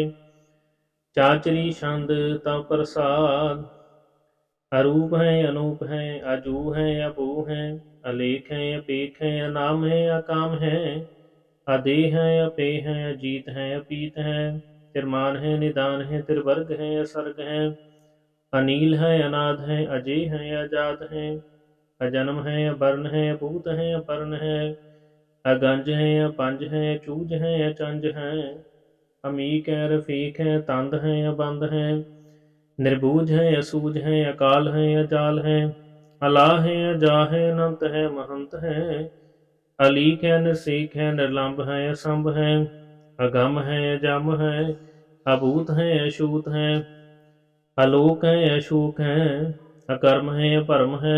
चाचरी छंद तव प्रसाद, अरूप है अनूप है, अजू है अभू है। अलेख है अपेख है, अनाम है अकाम है। अदेह है अपे है, अजीत है अपीत है। तिरमान है निदान है, त्रिवर्ग है असर्ग है। अनील है अनाद है, अजय है अजात है। अजन्म है अवर्ण है, अभूत है अपर्ण है। अगंज है अपंज है, अचूज है अचंज है। अमीक है रफीक है, तंद है अबंद है। निर्बूझ है असूझ है, अकाल है अजाल है। अला है अजा है, अनंत है महंत है। अलीक है निरसीक है, निर्लंब है असंभ है। अगम है अजम है, अभूत है अछूत है। अलोक है अशोक है, अकर्म है अपरम है।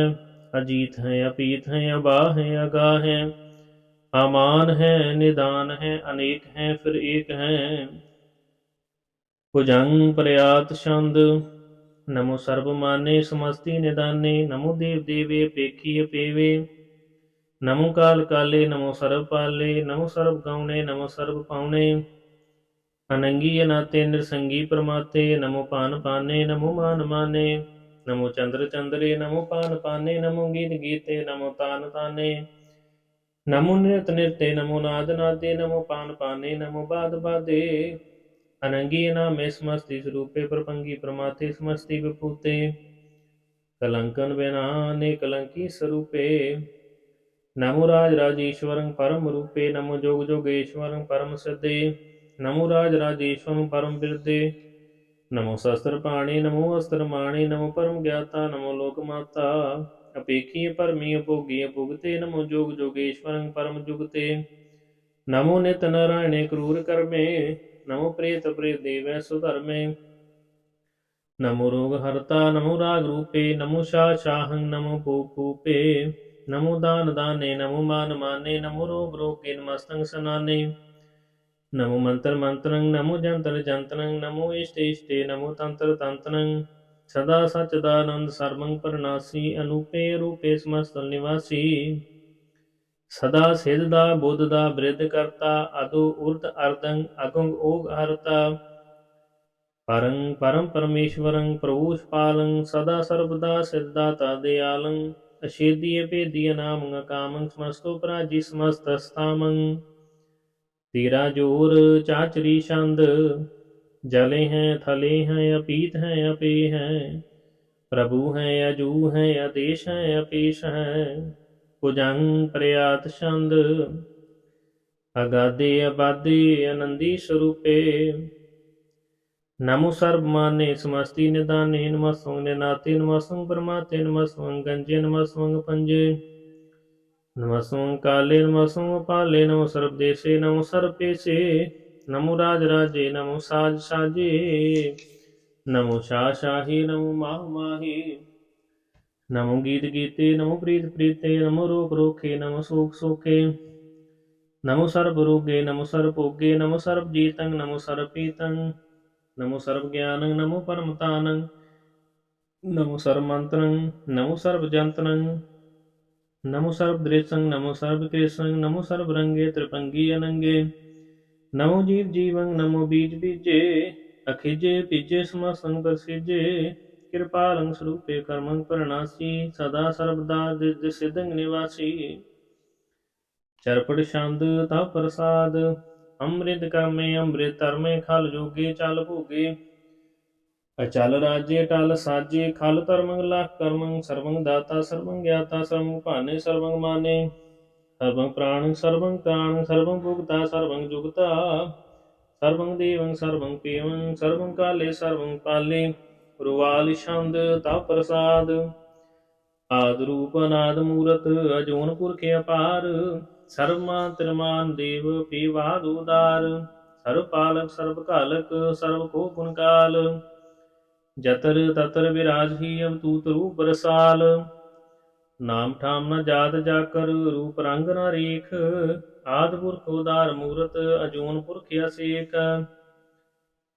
अजीत है अपीत है, अबाह है अगाह है। अमान है निदान है, अनेक है फिर एक है। भुजंग प्रयात छंद। नमो सर्व माने समस्ति निदाने, नमो देव देवे पेखी अपेवे। नमो काल काले नमो सर्व पाले, नमो सर्व गौने नमो सर्व पाउने। अनंगी अनाते नृसंगी प्रमाते, नमो पान पाने नमो मान माने। नमो चंद्र चंद्रे नमो पान पाने, नमो गीत गीते नमो तान ताने। नमो नृत नृत्य नमो नाद नादे, नमो पान पाने नमो बाद बादे। अनंगी नामे समस्ति स्वरूपे, प्रपंगी प्रमाते समस्ति विभूते। कलंकन बेनाने कलंकी स्वरूपे। नमो राज राजेश्वरं परम रूपे, नमो जोग जोगेश्वरं परम सिद्धे। नमो राज राजेश्वरं परम बिरदे। नमो शस्त्र पाणे नमो अस्त्र माणे, नमो परम ज्ञाता नमो लोक माता। अपेखी परमी भोगी भुगते, नमो जोग जोगेश्वरं परम जुगते। नमो नित नारायणे क्रूर कर्मे, नमो प्रेत प्रेत देवै सुधर्मे। नमो रोग हरता नमो राग रूपे, नमो शाह शाहं नमो भूप भूपे। नमो दान दाने नमो मान माने, नमो रोग रोगे नमस्तंग सनाने। नमो मंत्र मंत्रं नमो जंत्र जंत्रं, नमो इष्ट इष्टे नमो तंत्र तंत्रं। सदा सच्चिदानंद सर्वं परनासी, अनूपे रूपे समस्त निवासी। ਸਦਾ ਸਿਧ ਦਾ ਬੁੱਧ ਦਾ ਬ੍ਰਿਧ ਕਰਤਾ ਅਦੋ ਉਰਧ ਅਰਦੰ ਅਗੰਗ ਓਗ ਹਰਤਾ ਪਰੰ ਪਰਮ ਪਰਮੇਸ਼ਵਰੰ ਪ੍ਰਭੂਸ਼ ਪਾਲੰ ਸਦਾ ਸਰਬਦਾ ਸਿਧਦਾਤਾ ਦਿਆਲੰ ਅਛੇਦੀਏ ਭੇਦੀਏ ਨਾਮੰ ਕਾਮੰ ਸਮਸਤੋ ਪਰਾਜੀ ਸਮਸਤ ਸਥਾਮੰ ਤੇਰਾ ਜੋਰ ਚਾਚਰੀ ਛੰਦ ਜਲੇ हैं थले हैं अपीत हैं अपे हैं प्रभु हैं अजू हैं आदेश हैं अपेश हैं ਭੁਜੰਗ ਪ੍ਰਿਆਤ ਛੰਦ ਅਗਾਦੇ ਅਬਾਦੇ ਆਨੰਦੀ ਸਰੂਪੇ ਨਮੋ ਸਰਬ ਮਾਨੇ ਸਮਸਤੀ ਨਿਦਾਨੇ ਨਮਸਵੰ ਨਿਨਾਤੇ ਨਮਸਵੰ ਪਰਮਾਤੇ ਨਮਸਵੰ ਗੰਜੇ ਨਮਸਵੰ ਪੰਜੇ ਨਮਸਵੰ ਕਾਲੇ ਨਮਸਵੰ ਪਾਲੇ ਨਮੋ ਸਰਬ ਦੇਸੇ ਨਮੋ ਸਰਬ ਪੇਸੇ ਨਮੋ ਰਾਜ ਰਾਜੇ ਨਮੋ ਸਾਜ ਸਾਜੇ ਨਮੋ ਸ਼ਾਹ ਸ਼ਾਹੀ ਨਮੋ ਮਾਹ ਮਾਹੀ ਨਮੋ ਗੀਤ ਗੀਤੇ ਨਮੋ ਪ੍ਰੀਤ ਪ੍ਰੀਤੇ ਨਮੋ ਰੋਗ ਰੋਖੇ ਨਮੋ ਸੋਖ ਸੋਖੇ ਨਮੋ ਸਰਬ ਰੋਗੇ ਨਮੋ ਸਰਬ ਭੋਗੇ ਨਮੋ ਸਰਬ ਜੀਤੰ ਨਮੋ ਸਰਬ ਪੀਤੰ ਨਮੋ ਸਰਬ ਗਿਆਨੰ ਨਮੋ ਪਰਮਤਾਨੰ ਨਮੋ ਸਰਬ ਮੰਤਰੰ ਨਮੋ ਸਰਬ ਜੰਤਰੰ ਨਮੋ ਸਰਬ ਦ੍ਰਿਸ਼ੰ ਨਮੋ ਸਰਬ ਕ੍ਰਿਸ਼ੰ ਨਮੋ ਸਰਬ ਰੰਗੇ ਤ੍ਰਿਪੰਗੀ ਅਨੰਗੇ ਨਮੋ ਜੀਵ ਜੀਵੰ ਨਮੋ ਬੀਜ ਬੀਜੇ ਅਖਿਜੇ ਭੀਜੇ ਸਮਸੰ ਪ੍ਰਸਿਜੇ ਕਿਰਪਾਲੰ ਸਰੂਪੇ ਕਰਮੰ ਪਰਨਾਸੀ ਸਦਾ ਸਰਬਦਾ ਦਿਜ ਸਿਦੰਗ ਨਿਵਾਸੀ ਚਰਪੜ ਛੰਦ ਤਾ ਪ੍ਰਸਾਦ ਅੰਮ੍ਰਿਤ ਕਰਮੇ ਅੰਮ੍ਰਿਤ ਧਰਮੇ ਖਲ ਜੋਗੇ ਚਲ ਭੋਗੇ ਅਚਲ ਰਾਜੇ ਟਲ ਸਾਜੇ ਖਲ ਧਰਮੰ ਲਖ ਕਰਮੰ ਸਰਵੰ ਦਾਤਾ ਸਰਵੰ ਗਿਆਤਾ ਸਰਵੰ ਭਾਨੇ ਸਰਵੰ ਮਾਨੇ ਸਰਵੰ ਪ੍ਰਾਣੰ ਸਰਵੰ ਤਾਣੰ ਸਰਵੰ ਭੁਗਤਾ ਸਰਵੰ ਜੁਗਤਾ ਸਰਵੰ ਦੇਵੰ ਸਰਵੰ ਪੀਵੰ ਸਰਵੰ ਕਾਲੇ ਸਰਵੰ ਪਾਲੇ ਰੁਵਾਲ ਛੰਦ ਤਾ ਪ੍ਰਸਾਦ ਆਦ ਰੂਪ ਅਨਾਦ ਮੂਰਤ ਅਜੂਨ ਪੁਰਖ ਅਪਾਰ ਸਰਵਮਾਨ ਤਿਰਮਾਨ ਦੇਵ ਪੀਵਾਦ ਉਦਾਰ ਸਰਵ ਪਾਲਕ ਸਰਬ ਘਾਲਕ ਸਰਬ ਕੋ ਗੁਣ ਕਾਲ ਜਤਰ ਤਤਰ ਵਿਰਾਜਹੀ ਅਵਤੂਤ ਰੂਪ ਰਸਾਲ ਨਾਮ ਠਾਮ ਨ ਜਾਤ ਜਾਕਰ ਰੂਪ ਰੰਗ ਨ ਰੇਖ ਆਦ ਪੁਰਖ ਉਦਾਰ ਮੂਰਤ ਅਜੂਨ ਪੁਰਖ ਅਸੇਕ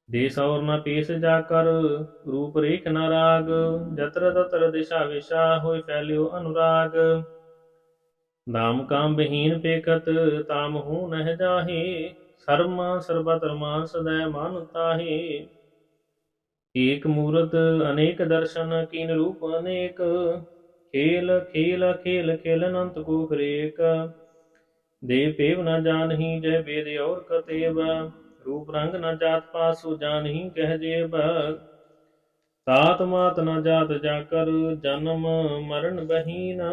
ਦੇਸ ਔਰ ਨ ਪੇਸ ਜਾਕਰ ਰੂਪ ਰੇਖ ਨ ਰਾਗ ਜਤਰ ਤਤਰ ਦਿਸ਼ਾ ਵਿਸ਼ਾ ਹੋਇ ਫੈਲਿਓ ਅਨੁਰਾਗ ਨਾਮ ਕਾਮ ਬਹੀਨ ਪੇਖਤ ਤਾਮ ਹੂ ਨਹਿ ਜਾਹੇ ਸਰਮਾ ਸਰਬਤਰ ਮਾਨ ਸਦੈ ਮਨ ਤਾਹੇ ਏਕ ਮੂਰਤ ਅਨੇਕ ਦਰਸ਼ਨ ਕੀਨ ਰੂਪ ਅਨੇਕ ਖੇਲ ਖੇਲ ਖੇਲ ਖੇਲ ਅਨੰਤ ਕੋ ਹਰੇਕ ਦੇ ਪੇਵ ਨ ਜਾਨਹੀ ਜੈ ਵੇਦ ਔਰ ਕਤੇਬ रूप रंग न जात पासु जानही कह जेब तात मात न जात जाकर जन्म मरण बहीन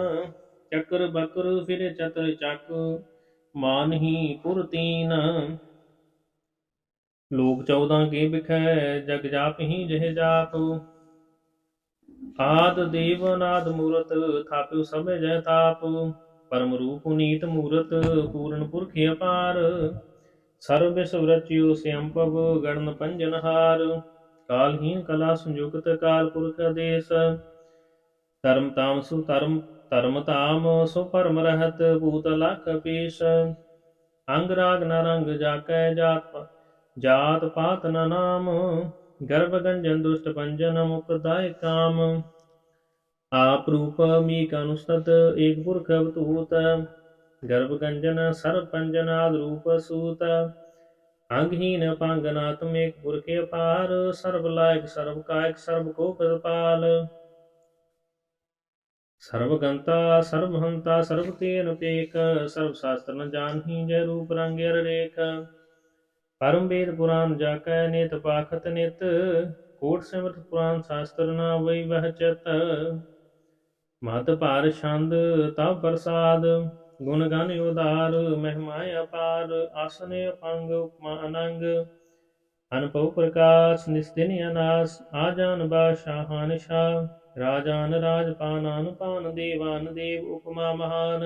चक्र बकर फिर चतर चक मानही पुरतीन लोक 14 के बिखै जग जाप ही जह जाप आद देव नाद मूरत थाप्यो सब जय ताप परम रूप नीत मूरत पूर्ण पुरख अपार ਸਰਬ ਵਿਸ਼ਵ ਰਚਿਓ ਸਿਅੰਭਵ ਗੜਨ ਪੰਜਨਹਾਰ ਕਾਲਹੀਨ ਕਲਾ ਸੰਯੁਕਤ ਕਾਲ ਪੁਰਖ ਆਦੇਸ ਧਰਮ ਤਾਮ ਸੁ ਧਰਮ ਧਰਮ ਤਾਮ ਸੋ ਪਰਮ ਰਹਤ ਭੂਤ ਲਖ ਪੇਸ਼ ਅੰਗ ਰਾਗ ਨ ਰੰਗ ਜਾਕੈ ਜਾਤ ਪਾਤ ਨ ਨਾਮ ਗਰਭ ਗੰਜਨ ਦੁਸ਼ਟ ਪੰਜਨ ਮੁਕਦਾਇ ਕਾਮ ਆਪ ਰੂਪ ਮੀਕ ਅਨੁਸਤਤ ਏਕ ਪੁਰਖ ਅਵਤੂਤ ਗਰਭ ਗੰਜਨ ਸਰਬ ਪੰਜਨ ਆਦ ਰੂਪ ਸੂਤ ਅੰਗਹੀਨ ਪੰਗਨਾਤਮਿਕ ਪੁਰਖ ਅਪਾਰ ਸਰਬ ਲਾਇਕ ਸਰਬ ਕਾਇਕ ਸਰਬ ਕੋ ਪ੍ਰਪਾਲ ਸਰਬ ਗੰਤਾ ਸਰਬ ਹੰਤਾ ਸਰਬ ਤੇਨ ਪੇਕ ਸਰਬ ਸ਼ਾਸਤਰ ਨ ਜਾਨਹੀ ਜੈ ਰੂਪ ਰੰਗ ਅਰ ਰੇਖ ਪਰਮ ਵੇਦ ਪੁਰਾਨ ਜਾਕੈ ਨਿਤ ਪਾਖਤ ਨਿਤ ਕੋਟ ਸਿਮਰਤ ਪੁਰਾਨ ਸ਼ਾਸਤਰ ਨਾ ਵਈ ਵਹ ਚਿਤ ਮਤ ਭਾਰ ਛੰਦ ਤਵ ਪ੍ਰਸਾਦ ਗੁਣ ਗਨ ਉਦਾਰ ਮਹਿਮਾ ਅਪਾਰ ਆਸਨ ਅਪੰਗ ਉਪਮਾ ਅਨੰਗ ਅਨਭਉ ਪ੍ਰਕਾਸ਼ ਨਿਸਦਿਨ ਅਨਾਸ ਆਜਾਨ ਬਾਸ਼ਾਹਾਨ ਸ਼ਾਹ ਰਾਜਾਨ ਰਾਜਪਾਨਾਨ ਪਾਨ ਦੇਵਾਨ ਦੇਵ ਉਪਮਾ ਮਹਾਨ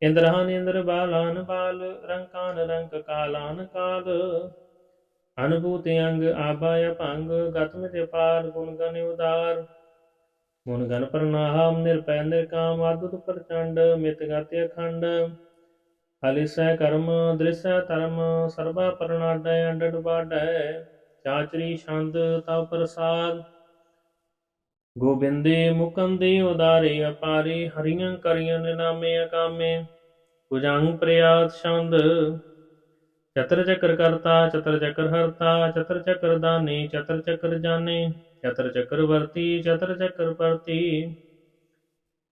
ਇੰਦਰਾਨ ਇੰਦਰ ਬਾਲਾਨ ਬਾਲ ਰੰਕਾਨ ਰੰਕ ਕਾਲਾਨ ਕਾਲ ਅਨਭੂਤ ਅੰਗ ਆਬਾ ਅਪੰਗ ਗਤਮਿ ਪਾਰ ਗੁਣ ਗਨ ਉਦਾਰ ਗੁਣ ਗਨ ਪ੍ਰਣਾਮ ਨਿਰਪੈ ਨਿਰਕਾਮ ਆਦੁਤ ਪ੍ਰਚੰਡ ਮਿਤ ਗਤ ਅਖੰਡ ਹਲਿਸੈ ਕਰਮ ਦ੍ਰਿਸੈ ਧਰਮ ਸਰਬਾ ਪ੍ਰਣਾਡੈ ਅੰਡਡ ਬਾਡੈ ਚਾਚਰੀ ਛੰਦ ਤਵ ਪ੍ਰਸਾਦ ਗੋਬਿੰਦੇ ਮੁਕੰਦੇ ਉਦਾਰੇ ਅਪਾਰੇ ਹਰੀਆਂ ਕਰੀਆਂ ਨਿਨਾਮੇ ਅਕਾਮੇ भुजंग प्रयात छंद। चतर चक्र करता चतर चक्र हरता चतर चक्र दाने चतर चक्र जाने चतर चक्रवर्ती चतर चक्र परती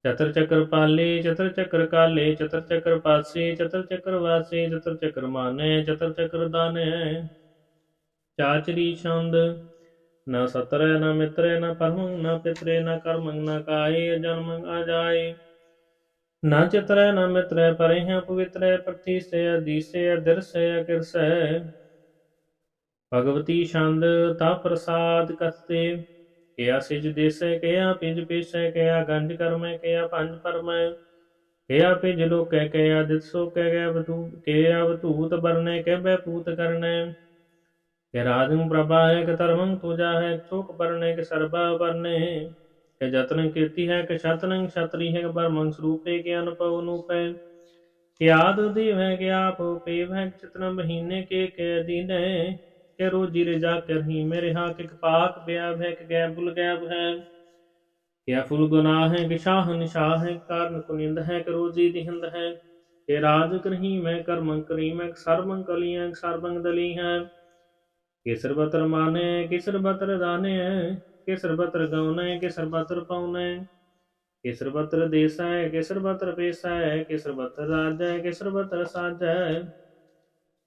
चतर चक्र पाले चतर चक्र काले चतर चक्र पासे चतर चक्र वासे चतर चक्र माने चतर चक्र दाने। चाचरी छंद। न सतरे न मित्रे न परमंग न पितरे न कर्मंग न काये जन्मंग अजाए। न चित्रे न मित्रे परे हैं पवित्रे प्रतिष्ठे अधीसे अदृश्य अकिरसे। भगवती छंद। ता प्रसाद कस्ते किया सिज देसे किया पिंज पेशे किया गंज कर्मे किया पंज परमय किया पिंज लोके किया दिसो किया बतूत बरने के बैपूत करने के राजंग प्रभा है के धर्मंग तुजा है चोक बरने के सरबा बरने के जतन कीर्ति है के शतनंग क्षत्रि है के बरमंग स्वरूपे के अनुभव अनूप है के आदि देव है के आप पेव है चितन महीने के अधीन है के रोजी रिजा कर ही मेरे हा के पाक ब्याब है के गैब बुल गैब है क्या फुल गुनाह है कि शाह निशाह है कारण कुनिंद है कि रोजी दिहिंद है के राज करही मैं कर्मंग करी मैं सर्वंग कली है सर्वंग दली है केसर बतर माने केसर बतर दाने केसर बतर गौने केसर बतर पौने केसर बतर देश है केसर बतर पेशा है केसर बतर राज है केसर बतर साज है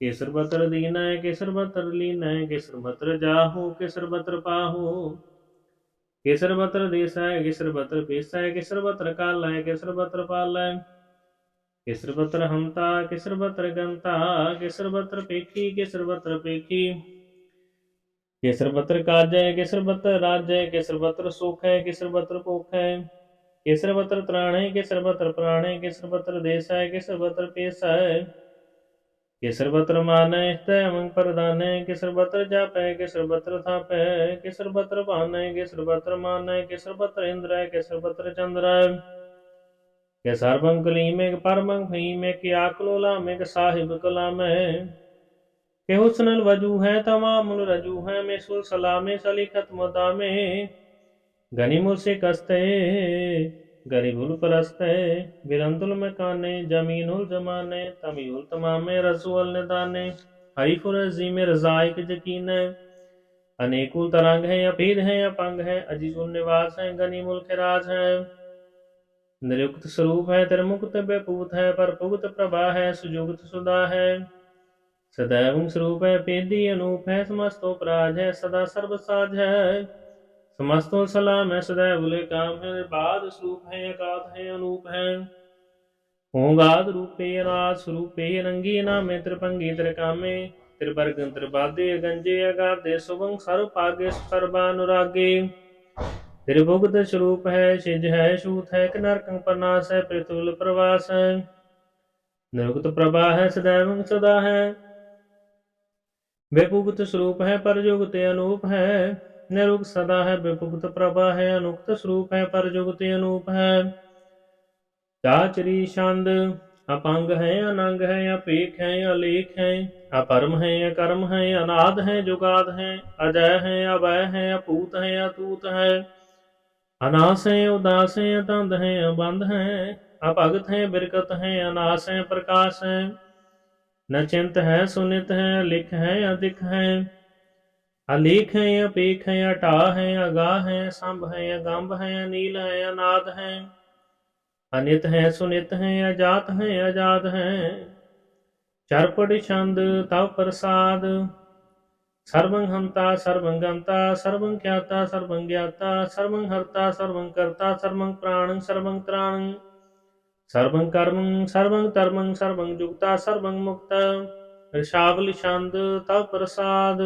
केसर बतर दीन है केसर बतर लीन है केसर बतर जाहू केसर बतर पाहू केसर बतर देश है केसर बतर पेशा है केसर बतर काल है केसर बतर पाल है केसर बतर हमता केसर बतर गंता केसर बतर पेखी केसर बतर पेखी केसर बतर काज है केसर बतर राज है केसर बतर सुख है केसर बतर भूख है केसर बतर त्राण है केसर बतर प्राण है केसर बतर देश है केसर बतर पेशा है केसर बतर मान है स्त्य मंग प्रधान है केसर बतर जाप है केसर बतर थाप है केसर बतर भान है केसर बतर मान है केसर बतर इंद्र है केसर बतर चंद्र है के सर्वं कलीम है परमं भीम है के आकलोला में के साहिब कलाम है के हुस्नल वजू है तमामुल रजू है में सुल सलामे सलीखत मुदामे गनीमुल से कस्ते गरीबुल परस्ते बिरंदुल मकाने जमीनुल जमाने तमीउल तमामे रसूल निदाने हरीफुल में रजाइक यकीन है अनेकुल तरंग है अभेद है अपंग है अजीजुल निवास है गनीमुल खिराज है निरुक्त स्वरूप है तिरमुक्त बेपूत है पर पुगत प्रभा है सुजुगत सुधा है सदैव स्वरूप है पेदी अनूप है समस्तो प्राज है सदा सर्व साज है समस्तो सलाम है सदैव बुले काम है निर्बाध स्वरूप है अगाध है अनूप है होगाद रूपे अनाथ स्वरूपे रंगी नामे त्रिपंगी त्रिकामे त्रिवर्गं त्रिबादे गंजे अगाधे सुभं सर्व पागे सर्वानुरागे त्रिभुगत स्वरूप है सिज है शूत है नरकं प्रनाश है पृथुल प्रवास है निरुक्त प्रभा है सदैव सदा है बेपुगत स्वरूप है परयुगत अनूप है निरुक्त सदा है बेपुगत प्रभा है अनुक्त स्वरूप है परयुगत अनूप है चाचरी छंद अपंग है अनंग है अपेख है अलेख है अपरम है अकर्म है अनाद है जुगाद है अजय है अभय है अपूत है अतूत है अनास है उदास है अतंद है अबंध है अपगत है बिरकत है अनास है प्रकाश है न चिंत है सुनित है लिख है अधिक है अलेख है अपेख है अटा है अगाह है संभ है अगंभ है अनील है अनाद है अनित है सुनित है अजात है आजाद है चरपट छंद तव प्रसाद सर्वं हंता सर्वं गंता सर्वं ख्याता सर्वं ज्ञाता सर्वं हर्ता सर्वं कर्ता सर्वं प्राणं सर्वं त्राणं सर्वं कर्मं सर्वं धर्मं सर्वं जुक्ता सर्वं मुक्ता ऋषावल छंद तव प्रसाद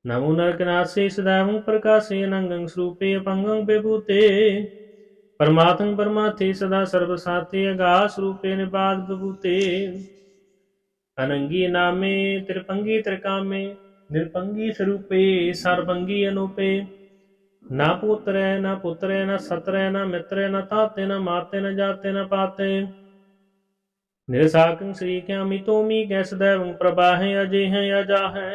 नमो नरकनासे सदैवं प्रकाशे नंगं स्वरूपे अपंगं विभूते परमात्म परमाथे सदा सर्वसाथे अगास रूपे निबाद विभूते अनंगी नामे त्रिपंगी त्रिकामे निरपंगी स्वरूपे सर्वंगी अनूपे न पुत्र न पुत्र न सत्र न मित्र न ताते न माते न जाते न पाते निरसाकं श्री क्या मितोमी कै सदैव प्रभा है अजय है अजा है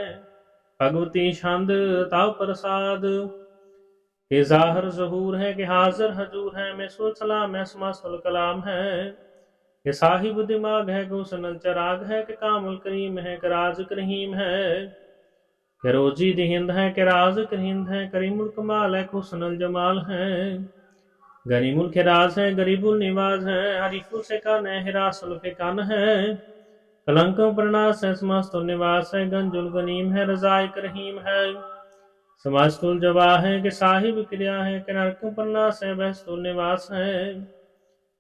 भगवती छंद ताव प्रसाद के जाहर जहूर है कि हाजिर हजूर है मैं सुल सलाम है समासुल कलाम है कि साहिब दिमाग है को सनल चराग है कि कामुल करीम है कि राज करीम है कि रोजी दिहिंद है कि राज करिंद है करीमुल कमाल है को सनल जमाल है गरीमुल के राज है गरीबुल निवाज है हरीफुल से कान है हिरासुल के कान है कलंकों प्रनाश है समस्त निवास है गंजुल गनीम है रजाइक रहीम है समाजतुल जवाह है कि साहिब क्रिया है कि नरकों प्रनाश है बहस्तुल निवास है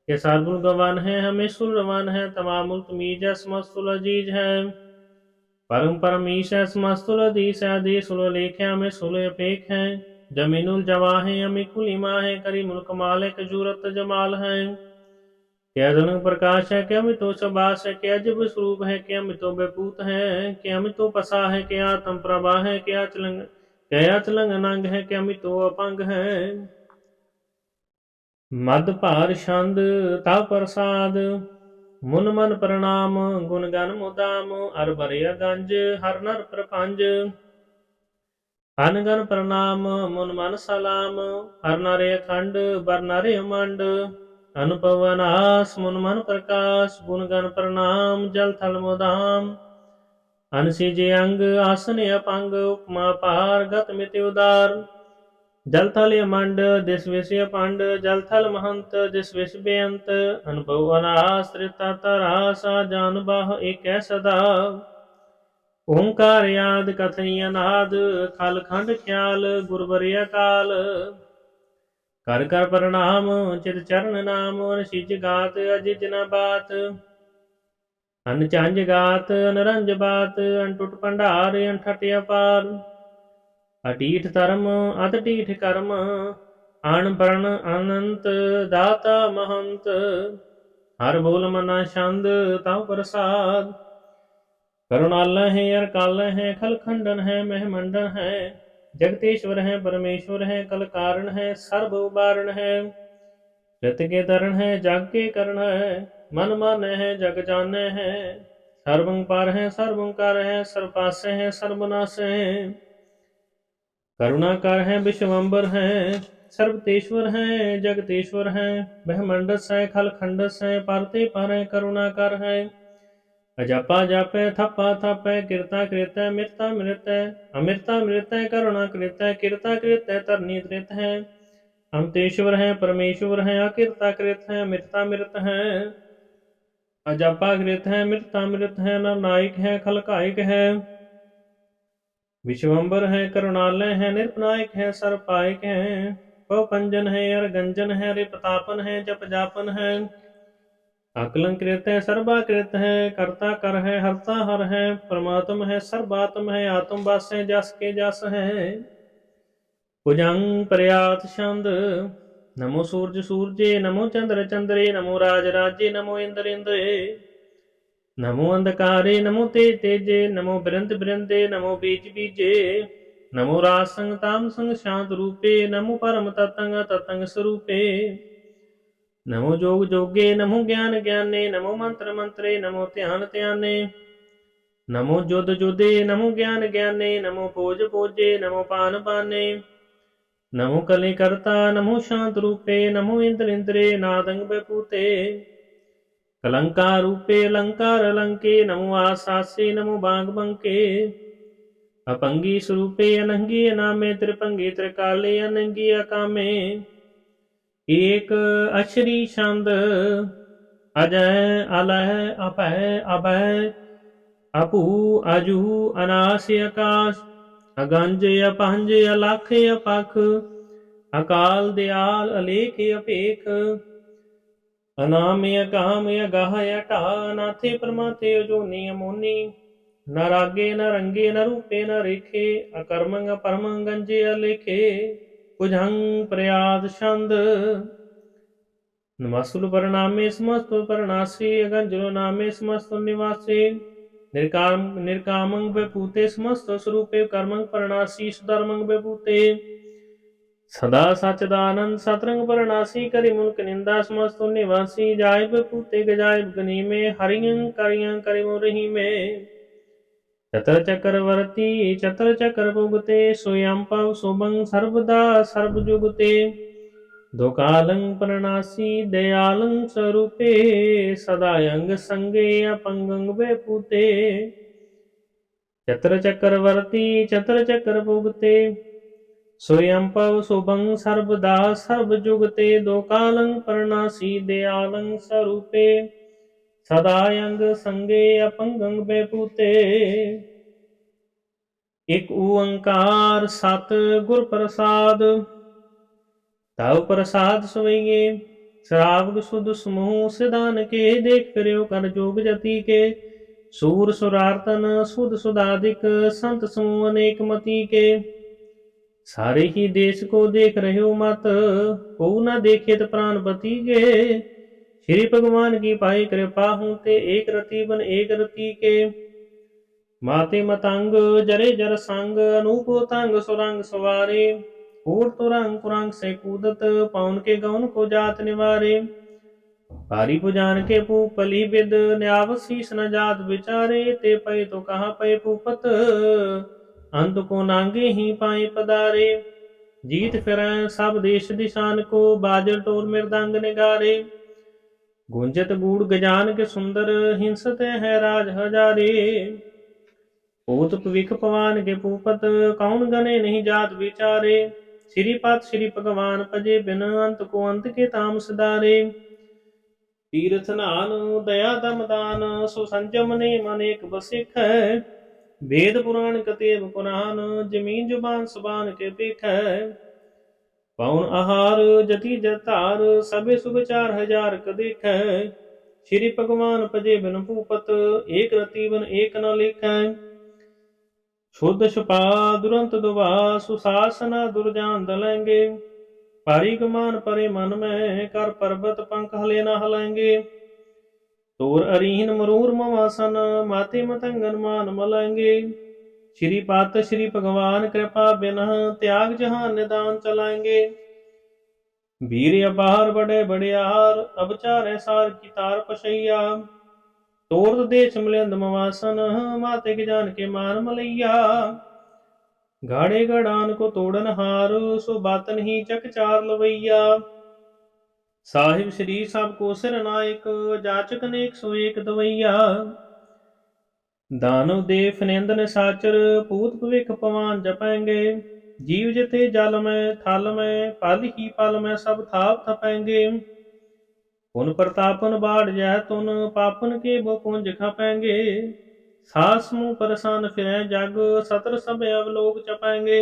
कि सारबुल गवान है हमेशुल रवान है तमामुल तमीज है समस्तुल अजीज है परम परमीश है समस्तुल अदीस है अदीसुल लेख है हमेशुल अपेख है जमीनुल जवा है अमिकुल इमा है करीमुल कमाल है कजूरत जमाल है क्या जनक प्रकाश है क्या मितो सबास है क्या जब स्वरूप है क्या मितो बेपूत है क्या मितो पसा है क्या आत्म प्रभा है क्या चलंग अनंग है क्या मितो अपंग है मद भार छंद ता प्रसाद मुन मन प्रणाम गुण गन मुदाम अर भरिया गंज हर नर प्रपंज अनगन प्रणाम मुन मन सलाम हर नारे अखंड बर नारे मंड अनुभव अनास मुन मन प्रकाश गुण गन प्रणाम जल थल मुदाम अनसिजे अंग आसन अपंग उपमा पार गत मिति उदार जल थल मंड दिस विषय पंड जल थल महंत दिस विष बेअंत अनुभव अनास त्रिता तरासा जान बाह एक सदा ओंकार याद कथनी अनाद खल खंड ख्याल गुरबरी अकाल कर कर प्रणाम चित चरण नाम सिज गात अजिज न बात अन चांज गात अनरंज बात अनटुट भंडार अनठट अपार अटीठ धर्म अतटीठ कर्म अण प्रण अनंत दाता महंत हर बोल मना छंद तव प्रसाद करुणाल है अरकाल है खल खंडन है महमंडन है जगतेश्वर है परमेश्वर है कल कारण है सर्व उबारण है कृत के धरण है जग के करण है मन माने है जग जाने है सर्वं पार है सर्वंकार है सर्वपासे है सर्वनाश है करुणाकार है विश्वम्बर है सर्वतेश्वर है जगतेश्वर है ब्रह्मंडस है खल खंडस है पारते पर है करुणाकार है अजपा जापै थप्पा थप्पै किरता कृत मृता मृत अमृता मृत करुणा कृत किरता कृत तरनी कृत है अमतेश्वर है परमेश्वर है अकिरता कृत है मृता मृत है अजपा कृत है मृता मृत है नरनायक है खलकायक है विश्वम्बर है करुणालय है निर्पनायक है सर्वपायक है पवपंजन है अरगंजन है रिपतापन है जप जापन है आकलंकृत है सर्वाकृत है कर्ता कर है हरता हर है परमात्म है सर्वात्म है आत्म वास है जस के जस है भुजंग प्रयात छंद नमो सूरज सूरजे नमो चंद्र चंद्रे नमो राज राजे नमो इंद्र इंद्रे नमो अंधकारे नमो तेज तेजे नमो बृंद बृंदे नमो बीज बीजे नमो राज संग ताम संग शांत रूपे नमो परम ततंग ततंग स्वरूपे नमो जोग जोगे नमो ज्ञान ज्ञाने नमो मंत्र मंत्रे नमो ध्यान ध्याने नमो जुद जुदे नमो ज्ञान ज्ञाने नमो भोज भोजे नमो पान पाने नमो कले करता नमो शांत रूपे नमो इंद्र इंद्रे नादंग बपूते कलंकार रूपे अलंकार अलंके नमो आसासे नमो बांग बंके अपंगी स्वरूपे अनंगी अनामे त्रिपंगी त्रिकाले अनंगी अकामे एक अक्षरी छंद अजय अलह अपह अभय अपू अजू अनास आकाश अगंज अपहंज अलख अपख अकाल दयाल अलेख अपेख अनामय कामय गाहय टा अनाथे परमाथे अजोनी अमोनी न रागे न रंगे न रूपे न रेखे अकर्मंग परमंग गंजे अलेखे कुजंग प्रयाद छंद नमस्तुल परनामे समस्तुल परनासी अगंजलो नामे समस्तुल निवासे निर्कामंग बेपूते समस्त स्वरूपे कर्मंग परनासी सुधर्मंग बेपूते सदा सचदानंद सतरंग परनासी करि मुल्क निंदा समस्त निवासी जायब पूते गजायब गनी में हरियं करियं करि मुरही में चतर चक्रवर्ती चतर चक्र भुगते सोयम पव सोबंग सर्वदा सर्व जुगते दुकालं प्रणासी दयालं स्वरूपे सदायंग संगे अपंगं बेपूते चतर चक्रवर्ती चतर चक्र भुगते स्वयं पव शुभं सर्वदा सर्वजुगते दोकालं प्रणासी दयालं स्वरूपे सदायंग संगे अपंगं बेपूते। एक ओंकार सत गुर प्रसाद तव प्रसाद सवैये श्रावक सुध समूह सिधान के देख करो कर जोग जति के सूर सुरार्तन सुध सुधाधिक संत समूह अनेक मति के सारे ही देश को देख रहे हो मत को न देखे तो प्राणपति के श्री भगवान की पाई कृपा हूं ते एक रति बन एक रति के माते मतंग जरे जर संग अनूपो तंग सुरंग सवारे कूट तुरंग कुरंग से कूदत पवन के गौन को जात निवारे पारी पुजान के पूपली बिद न्याव शीस न जात बिचारे ते पै तो कहाँ पै पूपत अंत को नांगे ही पाए पदारे जीत फिर सब देश दिशान को बाजर टोर मृदंग निगारे गुंजत गूढ़ गजान के सुंदर हिंसत है राज हजारे पूत विख पवान के पूपत कौन गने नहीं जात विचारे श्रीपात श्री भगवान पजे बिन अंत को अंत के ताम सदारे तीर्थ नान दया दम दान सुसंजम ने मन एक बसिख है वेद पुराण कतेब पुराण जमीन जुबान सुबान के पेख है पौन आहार जति जतार सबे सुख 4000 कदेख है श्री भगवान पजे बिन पूपत एक रति बन एक न लिख है शुद्ध छुपा दुरंत दुबा सुशासना दुर्जान दलेंगे पारी गुमान परे मन में कर पर्वत पंख हले न हलेंगे तोर अरीहन मरूर मवासन माते मतंगन मान मलेंगे श्री पात श्री भगवान कृपा बिना त्याग जहां निदान चलाएंगे वीर अपार बड़े बड़ियार अब चार सार की तार पशैया तोर देश मिलिंद मवासन माते के जान के मान मलैया गाड़े गड़ान को तोड़न हार सो बातन ही चक चार लवैया साहिब श्री सब को सिर नायक जाचक नेक सो एक दवैया दानव देव निंदन साचर पूत भविख पवान जपेंगे जीव जते जल में थल में पल ही पल में सब थाप थपेंगे पुन प्रतापन बाढ़ जाय तुन पापन के वो पुंज खपेंगे सास मुंह परसान फिरे जग सतर सब अवलोक चपेंगे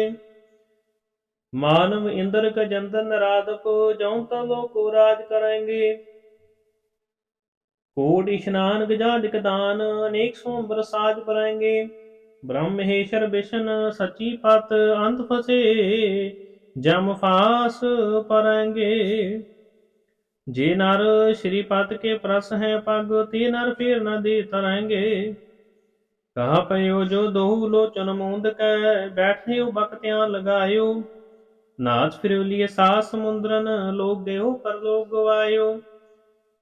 मानव इंद्र का जंदन राधप जौं तलो को राज करेंगे कोट स्नान गजाधिक दान अनेक सोमबर साज भरेंगे ब्रह्मेश्वर विष्ण सची पत अंत फसे जम फास परेंगे जे नर श्रीपत के प्रस हैं पग ते नर फिर न दे तरेंगे कहा पयो जो दोहु लोचन मूंद कै बैठे बकत्यां लगायो नाच फिरोलिए सास समुद्रन लोग देहो पर लोग गवायो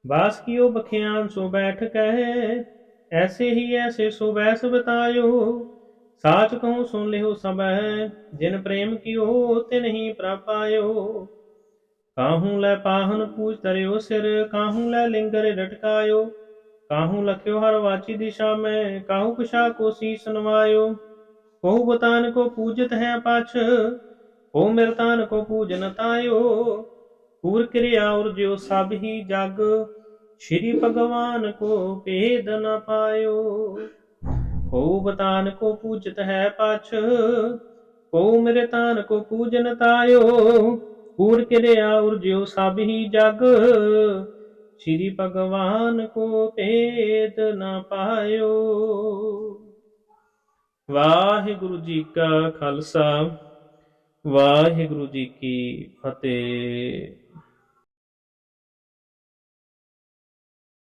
बास कियो बखियान सो बैठ कहे ऐसे ही ऐसे सो बैस बतायो साच कहूँ सुन लिहो सब है जिन प्रेम कियो तिन ही प्रापायो काहूं लै पाहन पूज तरियो सिर काहूं लै लिंगर रटकायो काहूं लख्यो हर वाची दिशा में काहू कुशा को शीस नवायो कोहु बतान को पूजत है पाछ को मृतान को पूजन तायो पूर क्रिया और जो सब ही जग श्री भगवान को भेद न पायो को बतान को पूजत है पाछ को मृतान को पूजन तायो पूर क्रिया और जो सब ही जग श्री भगवान को भेद न पायो। वाहिगुरु जी का खालसा वाहिगुरु जी की फतेह।